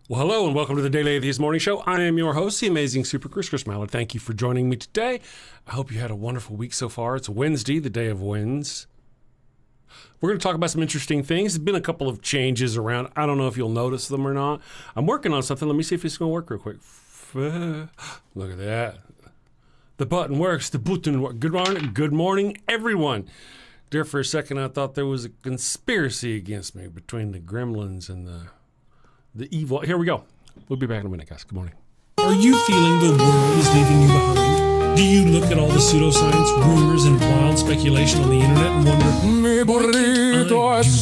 Well, hello and welcome to the Daily Atheist Morning Show. I am your host, the amazing Super Chris Mallard. Thank you for joining me today. I hope you had a wonderful week so far. It's Wednesday, the day of wins. We're going to talk about some interesting things. There's been a couple of changes around. I don't know if you'll notice them or not. I'm working on something. Let me see if it's going to work real quick. Look at that. The button works. The button works. Good morning, everyone. There for a second, I thought there was a conspiracy against me between the gremlins and the evil. Here we go. We'll be back in a minute, guys. Good morning. Are you feeling the world is leaving you behind? Do you look at all the pseudoscience, rumors, and wild speculation on the internet and wonder, why can't I do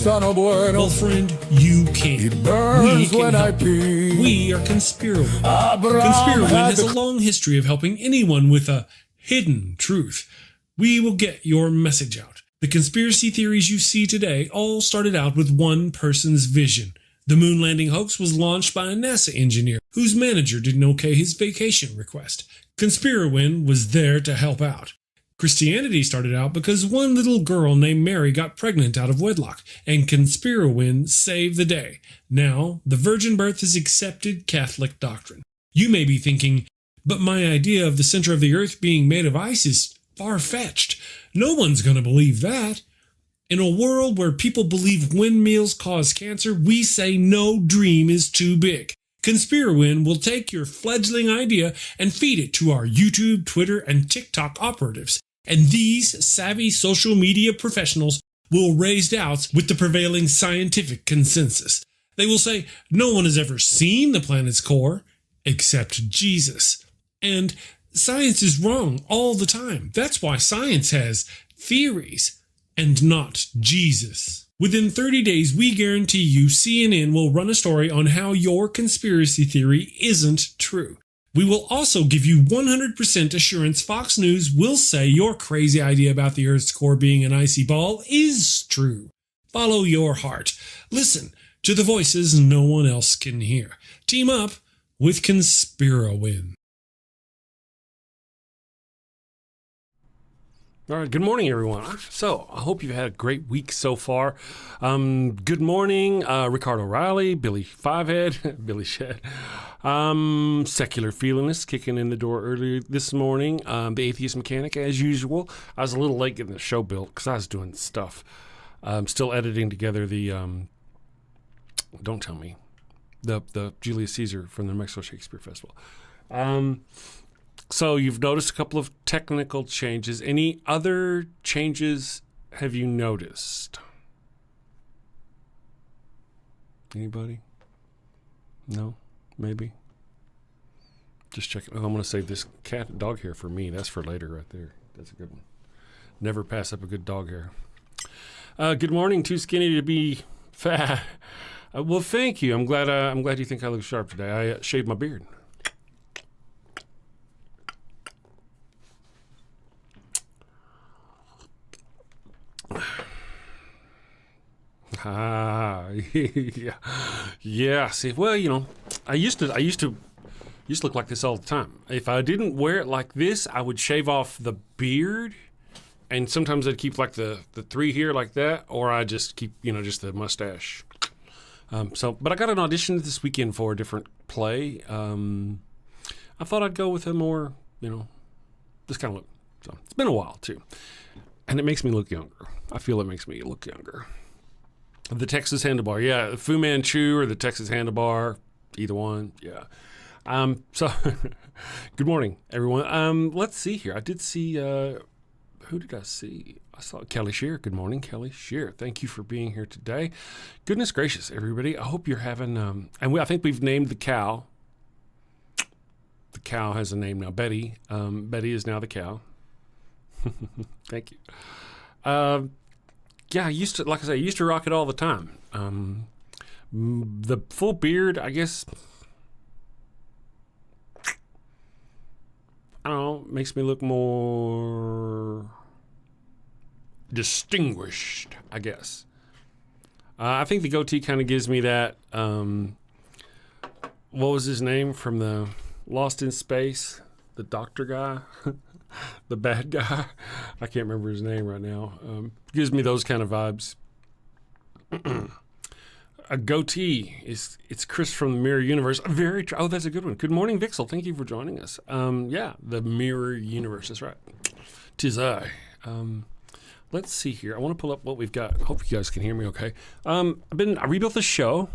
that? Well, friend, you can. It burns when I pee. We are Conspirowin. Conspirowin has a long history of helping anyone with a hidden truth. We will get your message out. The conspiracy theories you see today all started out with one person's vision. The moon landing hoax was launched by a NASA engineer whose manager didn't okay his vacation request. Conspirowin was there to help out. Christianity started out because one little girl named Mary got pregnant out of wedlock, and Conspirowin saved the day. Now, the virgin birth is accepted Catholic doctrine. You may be thinking, but my idea of the center of the earth being made of ice is far-fetched. No one's going to believe that. In a world where people believe windmills cause cancer, we say no dream is too big. Conspirowin will take your fledgling idea and feed it to our YouTube, Twitter, and TikTok operatives. And these savvy social media professionals will raise doubts with the prevailing scientific consensus. They will say no one has ever seen the planet's core except Jesus. And science is wrong all the time. That's why science has theories and not Jesus. Within 30 days, we guarantee you CNN will run a story on how your conspiracy theory isn't true. We will also give you 100% assurance Fox News will say your crazy idea about the Earth's core being an icy ball is true. Follow your heart. Listen to the voices no one else can hear. Team up with Conspirowin. All right, good morning, everyone. So, I hope you've had a great week so far. Good morning, Ricardo O'Reilly, Billy Fivehead, Billy Shed, Secular Feelingness kicking in the door earlier this morning, the Atheist Mechanic, as usual. I was a little late getting the show built because I was doing stuff. I'm still editing together the, don't tell me, the Julius Caesar from the Mexico Shakespeare Festival. So you've noticed a couple of technical changes. Any other changes have you noticed? Anybody? No? Maybe? Just checking. Oh, I'm going to save this dog hair for me. That's for later right there. That's a good one. Never pass up a good dog hair. Good morning. Too skinny to be fat. Well, thank you. I'm glad you think I look sharp today. I shaved my beard. Yeah. See, well, you know, I used to look like this all the time. If I didn't wear it like this, I would shave off the beard, and sometimes I'd keep like the three here like that, or I just keep, just the mustache. But I got an audition this weekend for a different play. I thought I'd go with a more, this kind of look. So it's been a while too, and it makes me look younger. I feel it makes me look younger. The Texas Handlebar, yeah. Fu Manchu or the Texas Handlebar, either one, yeah. So, good morning, everyone. Let's see here. I did see, who did I see? I saw Kelly Shear. Good morning, Kelly Shear. Thank you for being here today. Goodness gracious, everybody. I hope you're having, I think we've named the cow. The cow has a name now. Betty. Betty is now the cow. Thank you. Yeah, I used to rock it all the time. The full beard, I guess, I don't know, makes me look more distinguished, I guess. I think the goatee kind of gives me that, what was his name from the Lost in Space? The doctor guy? The bad guy. I can't remember his name right now. Gives me those kind of vibes. a goatee. It's Chris from the Mirror Universe. Oh, that's a good one. Good morning, Vixel. Thank you for joining us. Yeah, the Mirror Universe. That's right. 'Tis I. Let's see here. I want to pull up what we've got. Hope you guys can hear me okay. I rebuilt the show.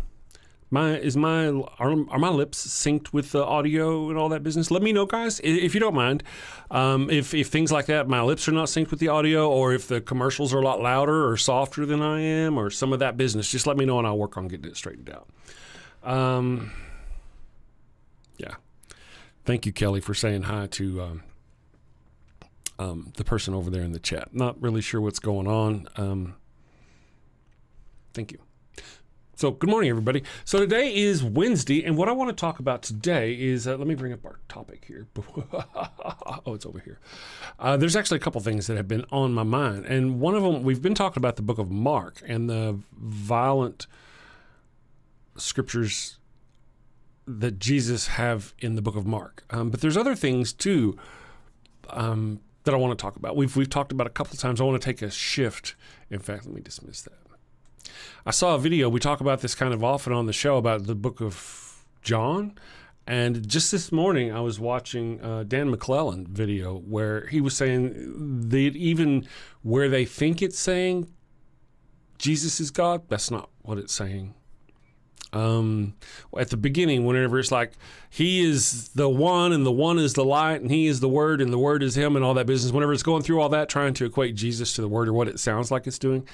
Are my lips synced with the audio and all that business? Let me know, guys, if you don't mind. If things like that, my lips are not synced with the audio, or if the commercials are a lot louder or softer than I am, or some of that business, just let me know and I'll work on getting it straightened out. Yeah. Thank you, Kelly, for saying hi to the person over there in the chat. Not really sure what's going on. Thank you. So good morning, everybody. So today is Wednesday, and what I want to talk about today is, let me bring up our topic here. Oh, it's over here. There's actually a couple things that have been on my mind, and one of them, we've been talking about the book of Mark and the violent scriptures that Jesus have in the book of Mark. But there's other things too that I want to talk about. We've talked about a couple of times. I want to take a shift. In fact, let me dismiss that. I saw a video. We talk about this kind of often on the show about the book of John. And just this morning, I was watching Dan McClellan video where he was saying that even where they think it's saying Jesus is God, that's not what it's saying. At the beginning, whenever it's like he is the one and the one is the light and he is the word and the word is him and all that business, whenever it's going through all that, trying to equate Jesus to the word or what it sounds like it's doing,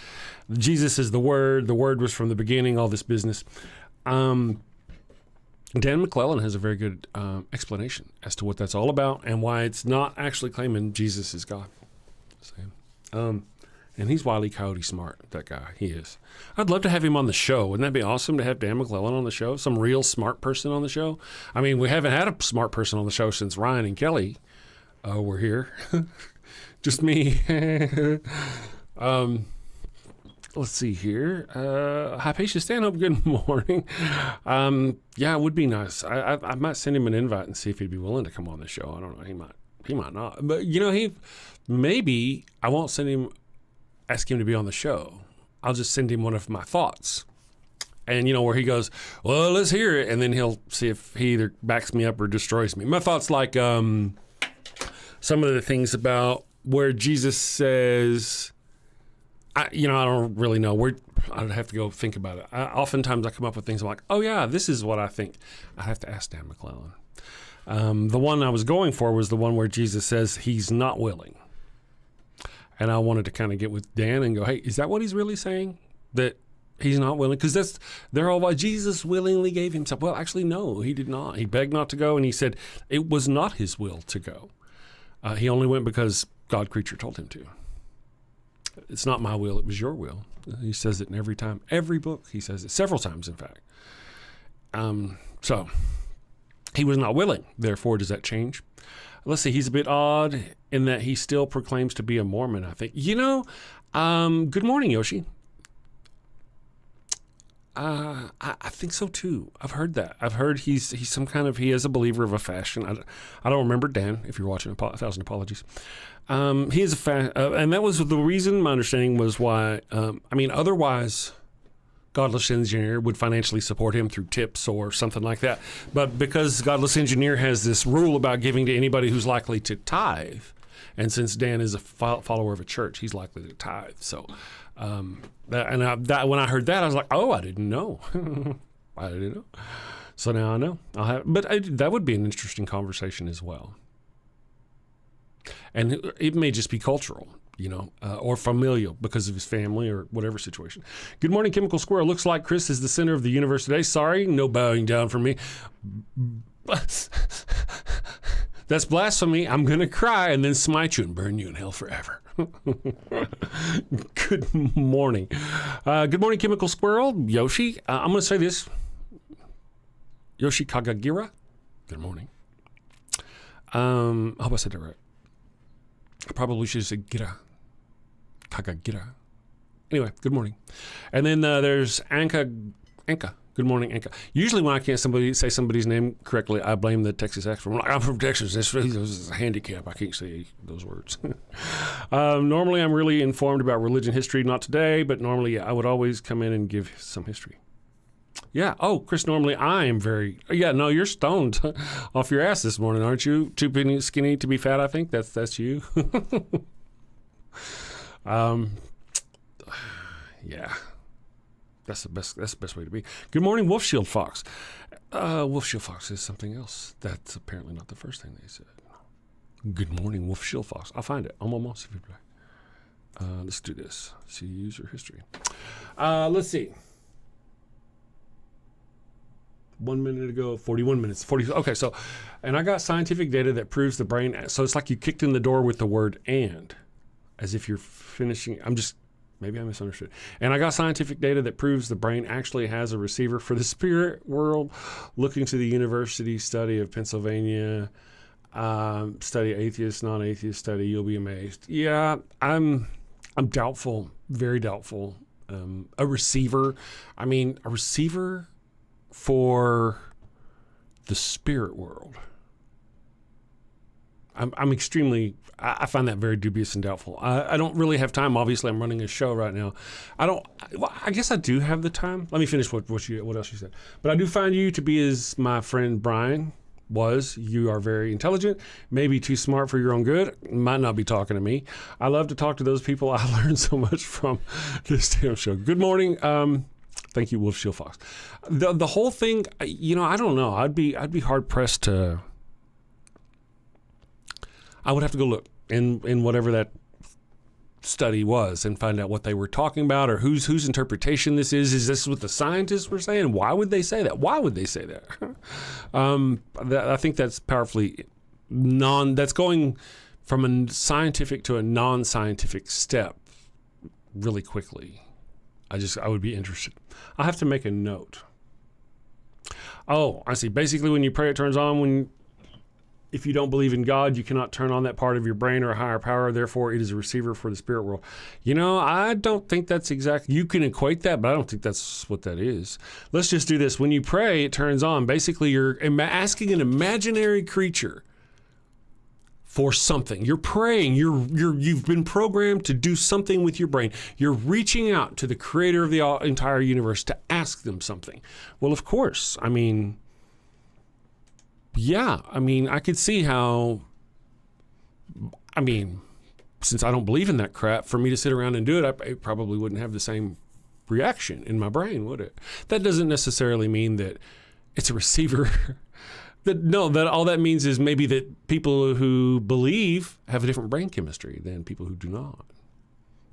Jesus is the word was from the beginning, all this business. Dan McClellan has a very good explanation as to what that's all about and why it's not actually claiming Jesus is God. And he's Wile E. Coyote smart, that guy. He is. I'd love to have him on the show. Wouldn't that be awesome to have Dan McClellan on the show? Some real smart person on the show. I mean, we haven't had a smart person on the show since Ryan and Kelly were here. Just me. Let's see here. Hypatia Stanhope, good morning. Yeah, it would be nice. I might send him an invite and see if he'd be willing to come on the show. I don't know. He might not. But, maybe I won't ask him to be on the show. I'll just send him one of my thoughts. And, where he goes, well, let's hear it. And then he'll see if he either backs me up or destroys me. My thoughts like some of the things about where Jesus says, I don't really know. I'd have to go think about it. Oftentimes I come up with things like, oh, yeah, this is what I think. I have to ask Dan McClellan. The one I was going for was the one where Jesus says he's not willing. And I wanted to kind of get with Dan and go, hey, is that what he's really saying? That he's not willing? Because they're all about Jesus willingly gave himself. Well, actually, no, he did not. He begged not to go, and he said it was not his will to go. He only went because God creature told him to. It's not my will, it was your will. He says it in every book. He says it several times, in fact. So he was not willing. Therefore, does that change? Let's see, he's a bit odd in that he still proclaims to be a Mormon, I think. Good morning, Yoshi. I think so, too. I've heard that. I've heard he's some kind of, he is a believer of a fashion. I don't remember, Dan, if you're watching, 1,000 apologies. He is and that was the reason, my understanding was why, otherwise, Godless Engineer would financially support him through tips or something like that. But because Godless Engineer has this rule about giving to anybody who's likely to tithe, and since Dan is a follower of a church, he's likely to tithe. So when I heard that, I was like, oh, I didn't know. I didn't know. So now I know. That would be an interesting conversation as well. And it may just be cultural. Or familial because of his family or whatever situation. Good morning, Chemical Squirrel. Looks like Chris is the center of the universe today. Sorry, no bowing down from me. That's blasphemy. I'm going to cry and then smite you and burn you in hell forever. Good morning. Good morning, Chemical Squirrel. Yoshi. I'm going to say this. Yoshi Kagagira. Good morning. I hope I said that right. I probably should have said Gira. Kagagira. Anyway, good morning. And then there's Anka. Good morning, Anka. Usually when I can't say somebody's name correctly, I blame the Texas accent. I'm from Texas. This is a handicap. I can't say those words. Normally, I'm really informed about religion history. Not today, but normally I would always come in and give some history. Yeah. Oh, Chris, normally I am very. Yeah, no, you're stoned off your ass this morning, aren't you? Too skinny to be fat, I think. That's you. Yeah. That's the best way to be. Good morning, Wolf Shield Fox. Wolf Shield Fox is something else. That's apparently not the first thing they said. Good morning, Wolf Shield Fox. I'll find it. Almost. Let's do this. See user history. Let's see. 1 minute ago, 41 minutes. 40. Okay, so, and I got scientific data that proves the brain. So it's like you kicked in the door with the word "and," as if you're finishing. Maybe I misunderstood. And I got scientific data that proves the brain actually has a receiver for the spirit world. Looking to the university study of Pennsylvania, study atheist, non-atheist study, you'll be amazed. Yeah, I'm doubtful, very doubtful. A receiver for the spirit world. I'm extremely. I find that very dubious and doubtful. I don't really have time. Obviously, I'm running a show right now. I guess I do have the time. Let me finish what else you said. But I do find you to be, as my friend Brian was. You are very intelligent, maybe too smart for your own good. Might not be talking to me. I love to talk to those people. I learned so much from this damn show. Good morning. Thank you, Wolf Shield Fox. The whole thing. I don't know. I'd be hard pressed to. I would have to go look in whatever that study was and find out what they were talking about or whose interpretation this is. Is this what the scientists were saying? Why would they say that? Why would they say that? I think that's powerfully that's going from a scientific to a non-scientific step really quickly. I would be interested. I'll have to make a note. Oh, I see. Basically, when you pray, it turns on. If you don't believe in God, you cannot turn on that part of your brain or a higher power. Therefore, it is a receiver for the spirit world. I don't think that's exactly. You can equate that, but I don't think that's what that is. Let's just do this. When you pray, it turns on. Basically, you're asking an imaginary creature for something. You're praying. You've been programmed to do something with your brain. You're reaching out to the creator of the entire universe to ask them something. Well, of course. Yeah, I could see how, since I don't believe in that crap, for me to sit around and do it, I probably wouldn't have the same reaction in my brain, would it? That doesn't necessarily mean that it's a receiver. That all that means is maybe that people who believe have a different brain chemistry than people who do not.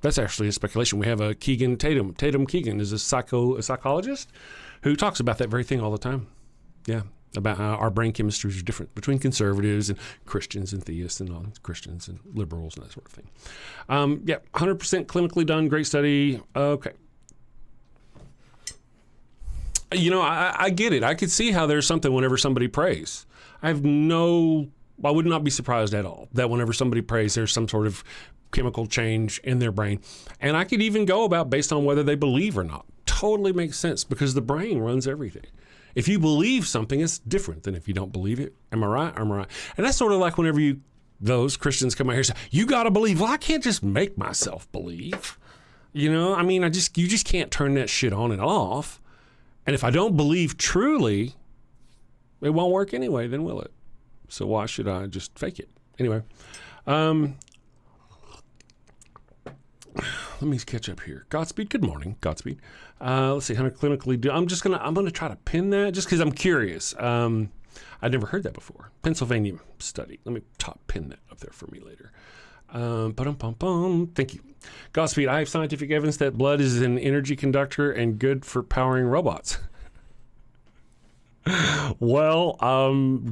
That's actually a speculation. We have a Keegan Tatum. Tatum Keegan is a psychologist who talks about that very thing all the time. Yeah. About how our brain chemistries are different between conservatives and Christians and theists and non-Christians and liberals and that sort of thing. 100% clinically done, great study. Okay. I get it. I could see how there's something whenever somebody prays. I would not be surprised at all that whenever somebody prays, there's some sort of chemical change in their brain. And I could even go about based on whether they believe or not. Totally makes sense because the brain runs everything. If you believe something, it's different than if you don't believe it. Am I right? Am I right? And that's sort of like whenever those Christians come out here and say, you got to believe. Well, I can't just make myself believe. You just can't turn that shit on and off. And if I don't believe truly, it won't work anyway, then will it? So why should I just fake it? Anyway, let me catch up here. Godspeed. Good morning. Godspeed. Let's see how to clinically do. I'm going to try to pin that just because I'm curious. I'd never heard that before. Pennsylvania study. Let me pin that up there for me later. Thank you. Godspeed. I have scientific evidence that blood is an energy conductor and good for powering robots. Well,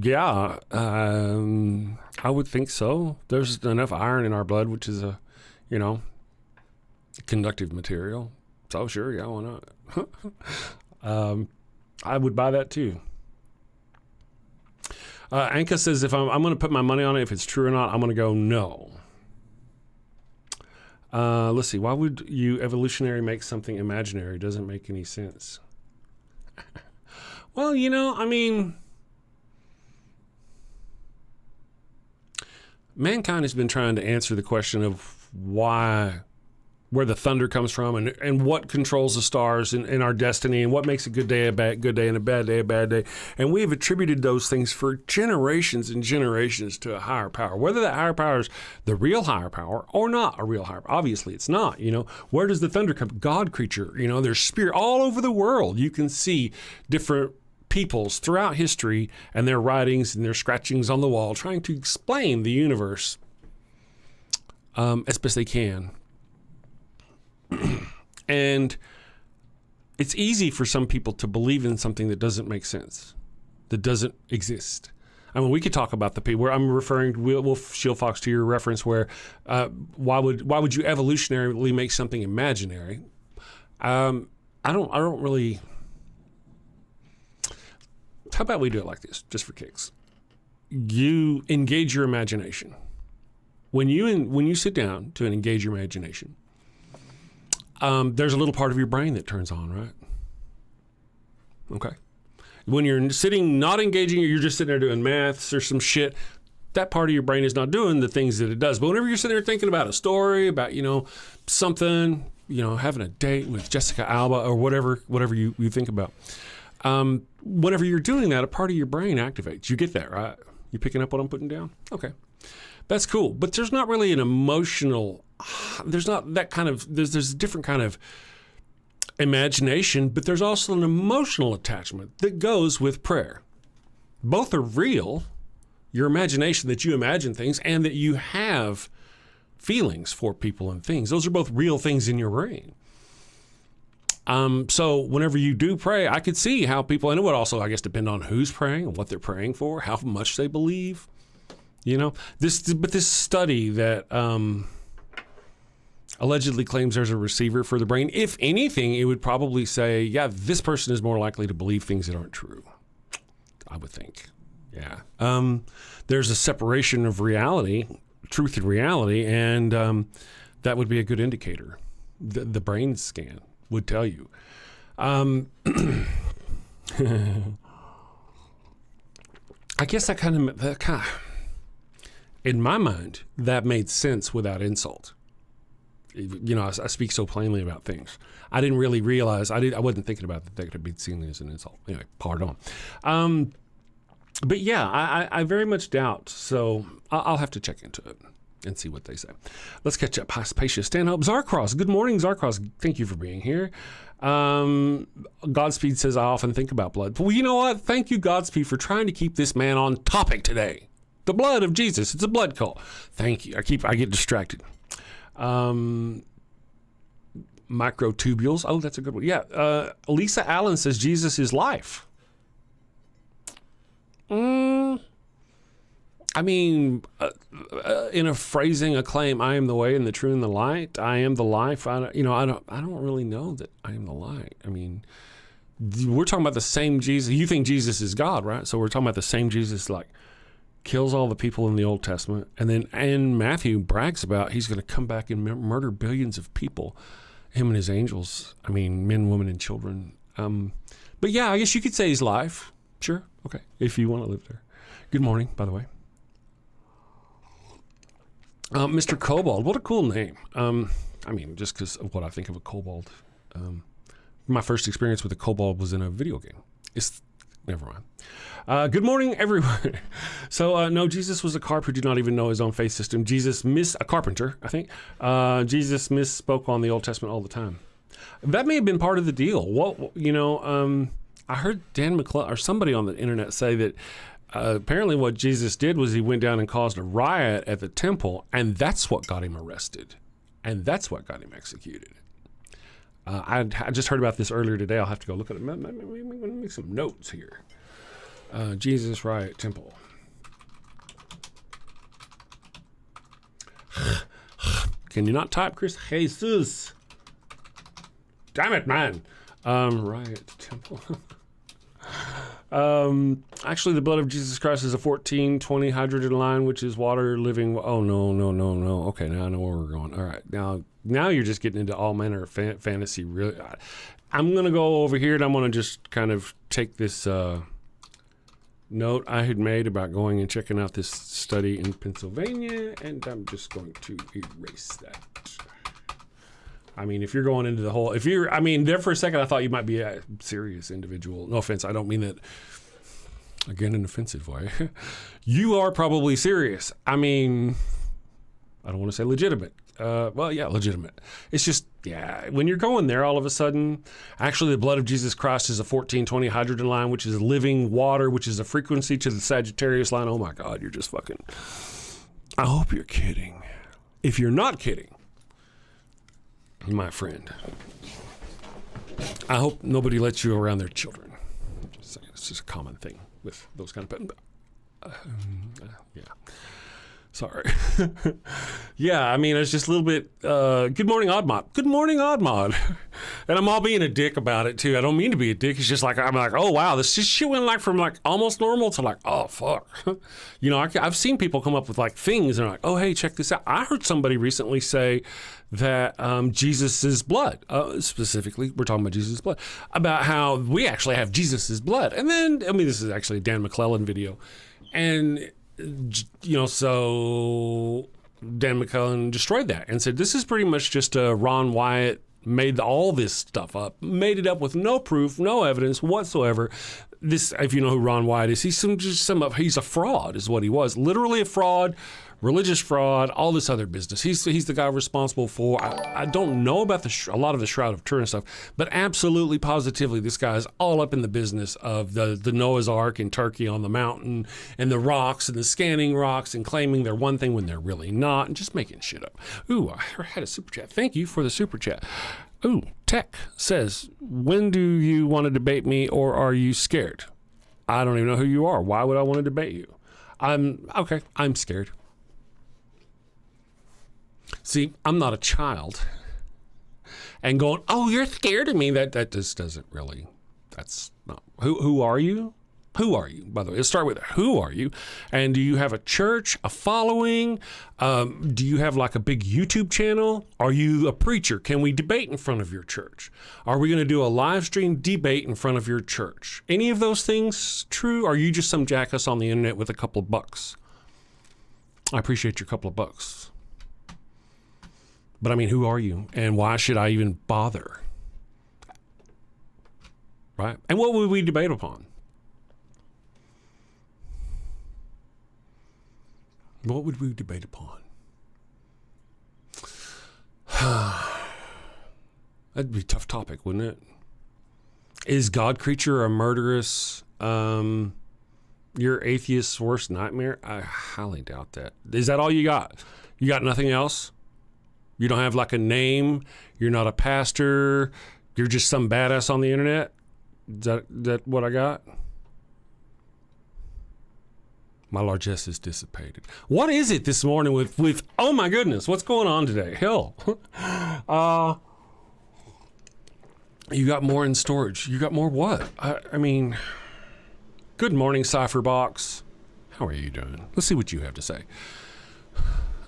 yeah. I would think so. There's enough iron in our blood, which is a, conductive material. So sure, yeah, why not? I would buy that too. Anka says if I'm going to put my money on it, if it's true or not, I'm going to go no. Let's see. Why would you evolutionary make something imaginary? Doesn't make any sense. Well, mankind has been trying to answer the question of why where the thunder comes from, and what controls the stars in our destiny, and what makes a good day a bad good day and a bad day. And we have attributed those things for generations and generations to a higher power. Whether that higher power is the real higher power or not a real higher power. Obviously, it's not. Where does the thunder come? God creature. There's spirit all over the world. You can see different peoples throughout history and their writings and their scratchings on the wall trying to explain the universe as best they can. And it's easy for some people to believe in something that doesn't make sense, that doesn't exist. I mean, we could talk about the people where I'm referring. We'll shield Fox to your reference where why would you evolutionarily make something imaginary? I don't really. How about we do it like this, just for kicks? You engage your imagination. When you sit down to engage your imagination, there's a little part of your brain that turns on, right? Okay. When you're sitting, not engaging, you're just sitting there doing maths or some shit, that part of your brain is not doing the things that it does. But whenever you're sitting there thinking about a story, about, something, having a date with Jessica Alba or whatever you think about, whenever you're doing that, a part of your brain activates. You get that, right? You picking up what I'm putting down? Okay. That's cool. But there's not really an emotional, there's not that kind of, there's a different kind of imagination, but there's also an emotional attachment that goes with prayer. Both are real. Your imagination, that you imagine things and that you have feelings for people and things. Those are both real things in your brain. So whenever you do pray, I could see how people, and it would also, I guess, depend on who's praying and what they're praying for, how much they believe. This study that allegedly claims there's a receiver for the brain, if anything, it would probably say, yeah, this person is more likely to believe things that aren't true, I would think. Yeah. There's a separation of reality, truth and reality, and that would be a good indicator. The brain scan would tell you. I guess that kind of, in my mind, that made sense without insult. I speak so plainly about things. I didn't really realize, I wasn't thinking about that could be seen as an insult. Anyway, pardon. But yeah, I very much doubt. So I'll have to check into it and see what they say. Let's catch up. Hypatia, Stanhope, Zarcross. Good morning, Zarcross. Thank you for being here. Godspeed says, I often think about blood. Well, you know what? Thank you, Godspeed, for trying to keep this man on topic today. The blood of Jesus. It's a blood cult. Thank you. I get distracted. Microtubules. Oh, that's a good one. Yeah. Lisa Allen says Jesus is life. I mean, in a phrasing, a claim, I am the way and the truth and the light. I am the life. I don't really know that I am the light. I mean, we're talking about the same Jesus. You think Jesus is God, right? So we're talking about the same Jesus, like, kills all the people in the Old Testament, and Matthew brags about he's going to come back and murder billions of people, him and his angels. I mean, men, women, and children. But yeah, I guess you could say he's life. Sure, okay, if you want to live there. Good morning, by the way. Mr. Kobold, what a cool name. I mean, just because of what I think of a kobold. My first experience with a kobold was in a video game. Never mind. Good morning, everyone. So, no, Jesus was a carpenter who did not even know his own faith system. A carpenter, I think. Jesus misspoke on the Old Testament all the time. That may have been part of the deal. I heard Dan McClellan or somebody on the internet say that apparently what Jesus did was he went down and caused a riot at the temple, and that's what got him arrested, and that's what got him executed. I just heard about this earlier today. I'll have to go look at it. Make some notes here. Jesus riot temple. Can you not type, Chris? Jesus. Damn it, man. Riot temple. Actually, the blood of Jesus Christ is a 1420 hydrogen line, which is water living. Oh, no. Okay, now I know where we're going. All right. Now you're just getting into all manner of fantasy. Really, I'm going to go over here and I'm going to just kind of take this note I had made about going and checking out this study in Pennsylvania, and I'm just going to erase that. I mean, if you're going into the whole, there for a second, I thought you might be a serious individual. No offense. I don't mean that, again, in an offensive way. You are probably serious. I mean, I don't want to say legitimate. Legitimate. It's just, when you're going there, all of a sudden, actually the blood of Jesus Christ is a 1420 hydrogen line, which is living water, which is a frequency to the Sagittarius line. Oh my God, you're just fucking, I hope you're kidding. If you're not kidding, my friend, I hope nobody lets you around their children. It's just a common thing with those kind of, sorry. I mean, it's just a little bit, good morning, Oddmod. Good morning, Oddmod. And I'm all being a dick about it, too. I don't mean to be a dick. It's just like, I'm like, oh, wow, this just shit went like from like almost normal to like, oh, fuck. I've seen people come up with like things and they're like, oh, hey, check this out. I heard somebody recently say that Jesus' blood, specifically, we're talking about Jesus' blood, about how we actually have Jesus' blood. And then, this is actually a Dan McClellan video. And so Dan McClellan destroyed that and said, this is pretty much just Ron Wyatt made all this stuff up, made it up with no proof, no evidence whatsoever. This, if you know who Ron Wyatt is, he's a fraud is what he was. Literally a fraud, religious fraud, all this other business. He's the guy responsible for, I don't know about a lot of the Shroud of Turin stuff, but absolutely positively this guy is all up in the business of the Noah's Ark in Turkey on the mountain and the rocks and the scanning rocks and claiming they're one thing when they're really not and just making shit up. Ooh, I had a super chat. Thank you for the super chat. Ooh, Tech says, when do you want to debate me or are you scared? I don't even know who you are. Why would I want to debate you? I'm scared. See, I'm not a child. And going, oh, you're scared of me. That just doesn't really, that's not, who are you? Who are you, by the way? Let's start with who are you? And do you have a church, a following? Do you have like a big YouTube channel? Are you a preacher? Can we debate in front of your church? Are we going to do a live stream debate in front of your church? Any of those things true? Or are you just some jackass on the internet with a couple of bucks? I appreciate your couple of bucks. But who are you? And why should I even bother? Right? And what would we debate upon? What would we debate upon? That'd be a tough topic, wouldn't it? Is God creature a murderous, your atheist's worst nightmare? I highly doubt that. Is that all you got? You got nothing else? You don't have like a name? You're not a pastor? You're just some badass on the internet? Is that what I got? My largesse is dissipated. What is it this morning with oh my goodness, what's going on today? Hell. You got more in storage. You got more what? Good morning, Cypherbox. How are you doing? Let's see what you have to say.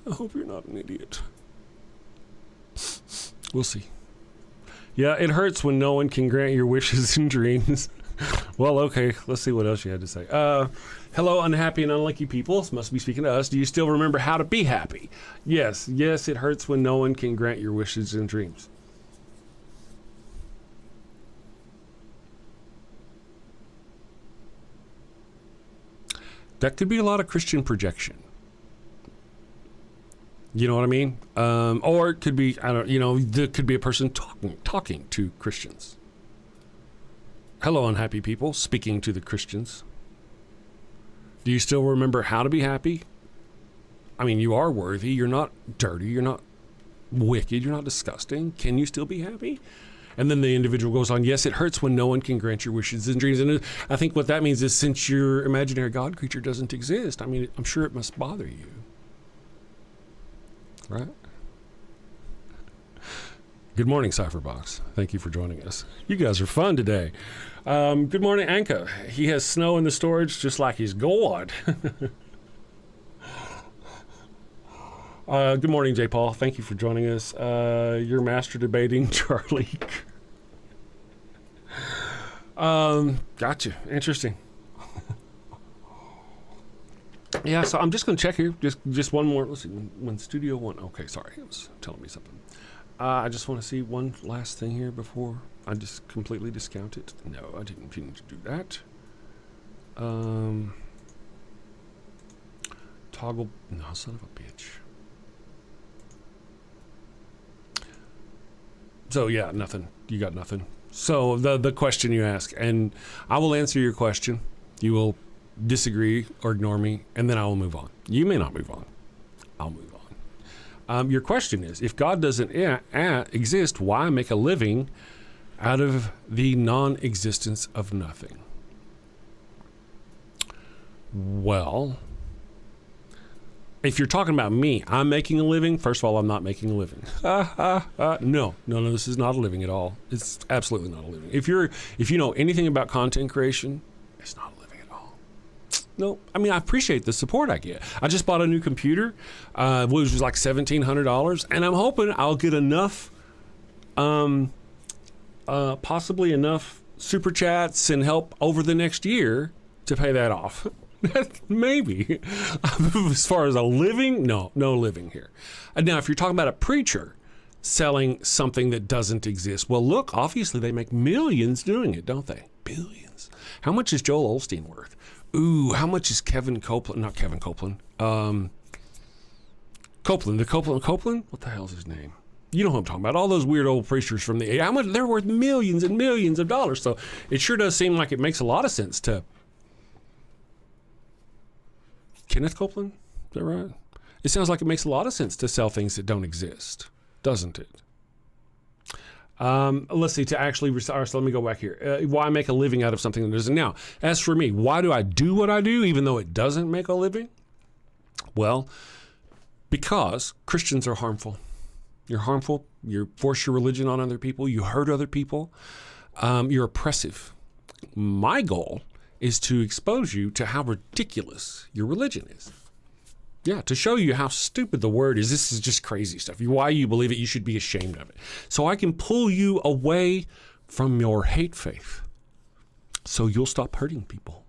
I hope you're not an idiot. We'll see. Yeah, it hurts when no one can grant your wishes and dreams. Well, okay, let's see what else you had to say. Hello, unhappy and unlucky people. Must be speaking to us. Do you still remember how to be happy? Yes, it hurts when no one can grant your wishes and dreams. That could be a lot of Christian projection. You know what I mean? Or it could be, there could be a person talking to Christians. Hello, unhappy people, speaking to the Christians. Do you still remember how to be happy? You are worthy. You're not dirty. You're not wicked. You're not disgusting. Can you still be happy? And then the individual goes on, yes, it hurts when no one can grant your wishes and dreams. And I think what that means is since your imaginary God creature doesn't exist, I'm sure it must bother you. Right? Good morning, Cypherbox. Thank you for joining us. You guys are fun today. Good morning, Anka. He has snow in the storage just like he's God. Good morning, J. Paul. Thank you for joining us. You're master debating Charlie. Gotcha. Interesting. Yeah, so I'm just going to check here. Just one more. Let's see. When Studio One. Okay, sorry. It was telling me something. I just want to see one last thing here before I just completely discount it. No, I didn't mean to do that. Toggle. No, son of a bitch. So yeah, nothing. You got nothing. So the question you ask, and I will answer your question. You will disagree or ignore me, and then I will move on. You may not move on. I'll move on. Your question is, if God doesn't exist, why make a living out of the non-existence of nothing? Well, if you're talking about me, I'm making a living. First of all, I'm not making a living. No, this is not a living at all. It's absolutely not a living. If you know anything about content creation, it's not a living at all. No, I mean, I appreciate the support I get. I just bought a new computer, which was like $1,700, and I'm hoping I'll get enough, possibly enough super chats and help over the next year to pay that off. Maybe. As far as a living, no living here. Now, if you're talking about a preacher selling something that doesn't exist, well, look, obviously they make millions doing it, don't they? Billions. How much is Joel Osteen worth? Ooh, how much is Kevin Copeland? Not Kevin Copeland. Copeland. Copeland? What the hell's his name? You know who I'm talking about. All those weird old preachers from the... How much? They're worth millions and millions of dollars. So it sure does seem like it makes a lot of sense to... Kenneth Copeland? Is that right? It sounds like it makes a lot of sense to sell things that don't exist, doesn't it? Let's see, to actually... So let me go back here. Why make a living out of something that doesn't? Now, as for me, why do I do what I do even though it doesn't make a living? Well, because Christians are harmful. You're harmful. You force your religion on other people. You hurt other people. You're oppressive. My goal is to expose you to how ridiculous your religion is. Yeah, to show you how stupid the word is. This is just crazy stuff. Why you believe it, you should be ashamed of it. So I can pull you away from your hate faith. So you'll stop hurting people.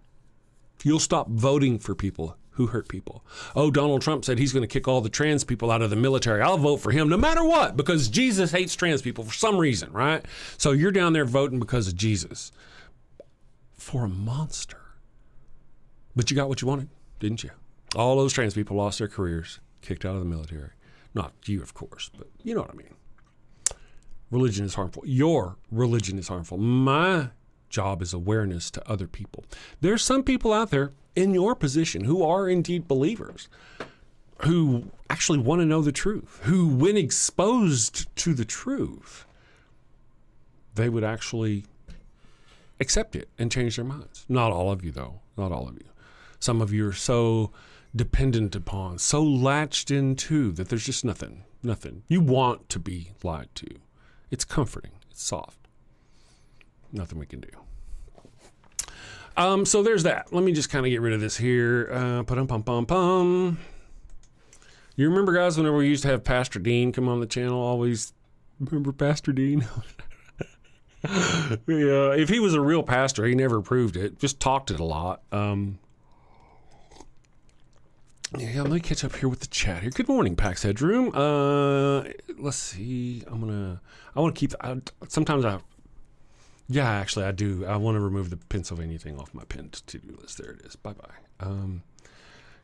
You'll stop voting for people who hurt people. Oh, Donald Trump said he's going to kick all the trans people out of the military. I'll vote for him no matter what, because Jesus hates trans people for some reason, right? So you're down there voting because of Jesus. For a monster. But you got what you wanted, didn't you? All those trans people lost their careers, kicked out of the military. Not you, of course, but you know what I mean. Religion is harmful. Your religion is harmful. My job is awareness to other people. There's some people out there in your position who are indeed believers, who actually want to know the truth, who, when exposed to the truth, they would actually accept it and change their minds. Not all of you, though. Not all of you. Some of you are so dependent upon, so latched into that there's just nothing. You want to be lied to. It's comforting. It's soft. Nothing we can do. So there's that. Let me just kind of get rid of this here. You remember, guys, whenever we used to have Pastor Dean come on the channel, always remember Pastor Dean? Yeah, if he was a real pastor, he never proved it. Just talked it a lot. Yeah, let me catch up here with the chat here. Good morning, Pax Headroom. Let's see. I want to keep. Sometimes I do. I want to remove the Pennsylvania thing off my pinned to-do list. There it is. Bye bye.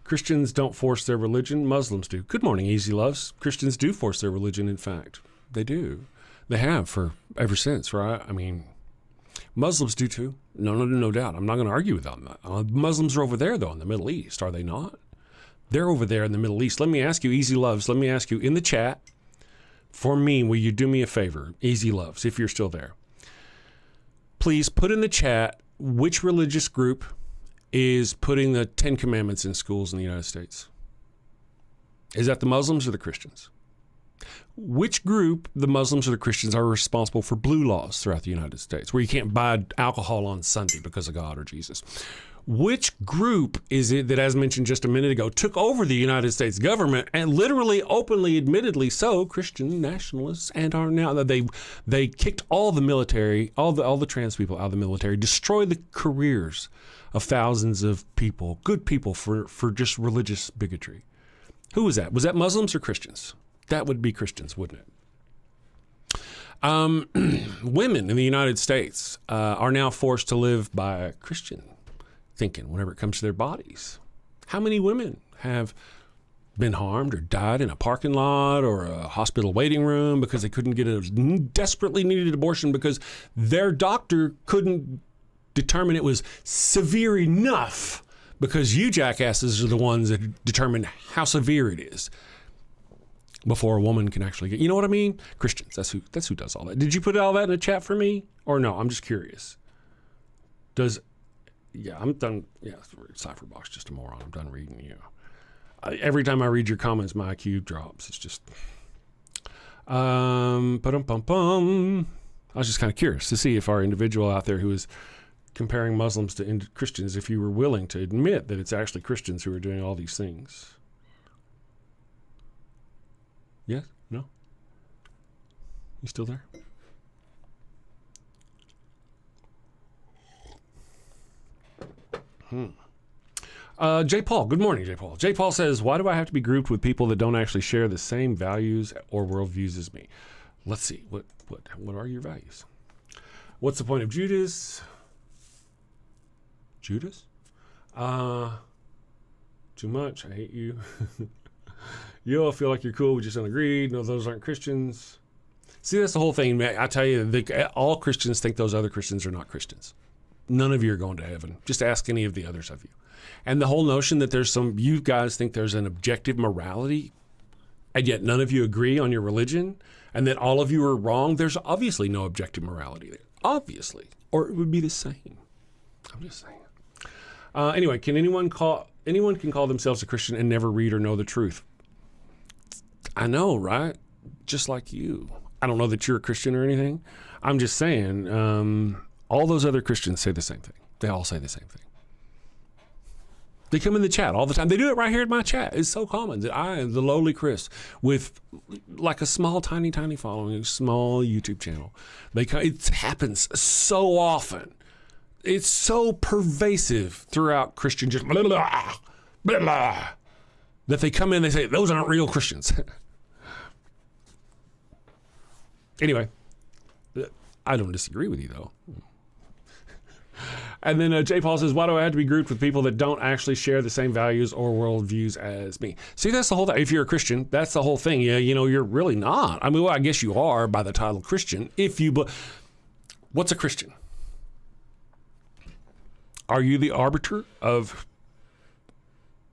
Christians don't force their religion. Muslims do. Good morning, Easy Loves. Christians do force their religion. In fact, they do. They have for ever since, right? I mean, Muslims do too. No doubt. I'm not going to argue with them. Muslims are over there, though, in the Middle East. Are they not? They're over there in the Middle East. Let me ask you, Easy Loves, let me ask you in the chat, for me, will you do me a favor, Easy Loves, if you're still there? Please put in the chat which religious group is putting the 10 Commandments in schools in the United States. Is that the Muslims or the Christians? Which group, the Muslims or the Christians, are responsible for blue laws throughout the United States, where you can't buy alcohol on Sunday because of God or Jesus? Which group is it that, as mentioned just a minute ago, took over the United States government and literally, openly, admittedly so, Christian nationalists, and are now that they kicked all the military, all the trans people out of the military, destroyed the careers of thousands of people, good people, for just religious bigotry? Who was that? Was that Muslims or Christians? That would be Christians, wouldn't it? Women in the United States are now forced to live by Christian thinking whenever it comes to their bodies. How many women have been harmed or died in a parking lot or a hospital waiting room because they couldn't get a desperately needed abortion because their doctor couldn't determine it was severe enough, because you jackasses are the ones that determine how severe it is before a woman can actually get, you know what I mean? Christians, that's who does all that. Did you put all that in the chat for me or no? I'm just curious. I'm done. Yeah, Cypherbox, just a moron. I'm done reading you. Every time I read your comments, my IQ drops. It's just, I was just kind of curious to see if our individual out there who is comparing Muslims to Christians, if you were willing to admit that it's actually Christians who are doing all these things. Yes? No? You still there? J. Paul, good morning, J. Paul. J. Paul says, why do I have to be grouped with people that don't actually share the same values or worldviews as me? Let's see. What are your values? What's the point of Judas? Judas? Too much. I hate you. You all feel like you're cool. We just don't agree. No, those aren't Christians. See, that's the whole thing, man. I tell you, all Christians think those other Christians are not Christians. None of you are going to heaven. Just ask any of the others of you. And the whole notion that you guys think there's an objective morality, and yet none of you agree on your religion, and that all of you are wrong, there's obviously no objective morality there. Obviously. Or it would be the same. I'm just saying. Anyway, anyone can call themselves a Christian and never read or know the truth? I know, right? Just like you. I don't know that you're a Christian or anything. I'm just saying, all those other Christians say the same thing. They all say the same thing. They come in the chat all the time. They do it right here in my chat. It's so common that I, the lowly Chris, with like a small, tiny following, a small YouTube channel, it happens so often. It's so pervasive throughout Christian, just blah, blah, blah, blah, that they come in, they say, those aren't real Christians. Anyway, I don't disagree with you, though. And then J. Paul says, why do I have to be grouped with people that don't actually share the same values or worldviews as me? See, that's the whole thing. If you're a Christian, that's the whole thing. Yeah, you're really not. I mean, well, I guess you are by the title Christian. What's a Christian? Are you the arbiter of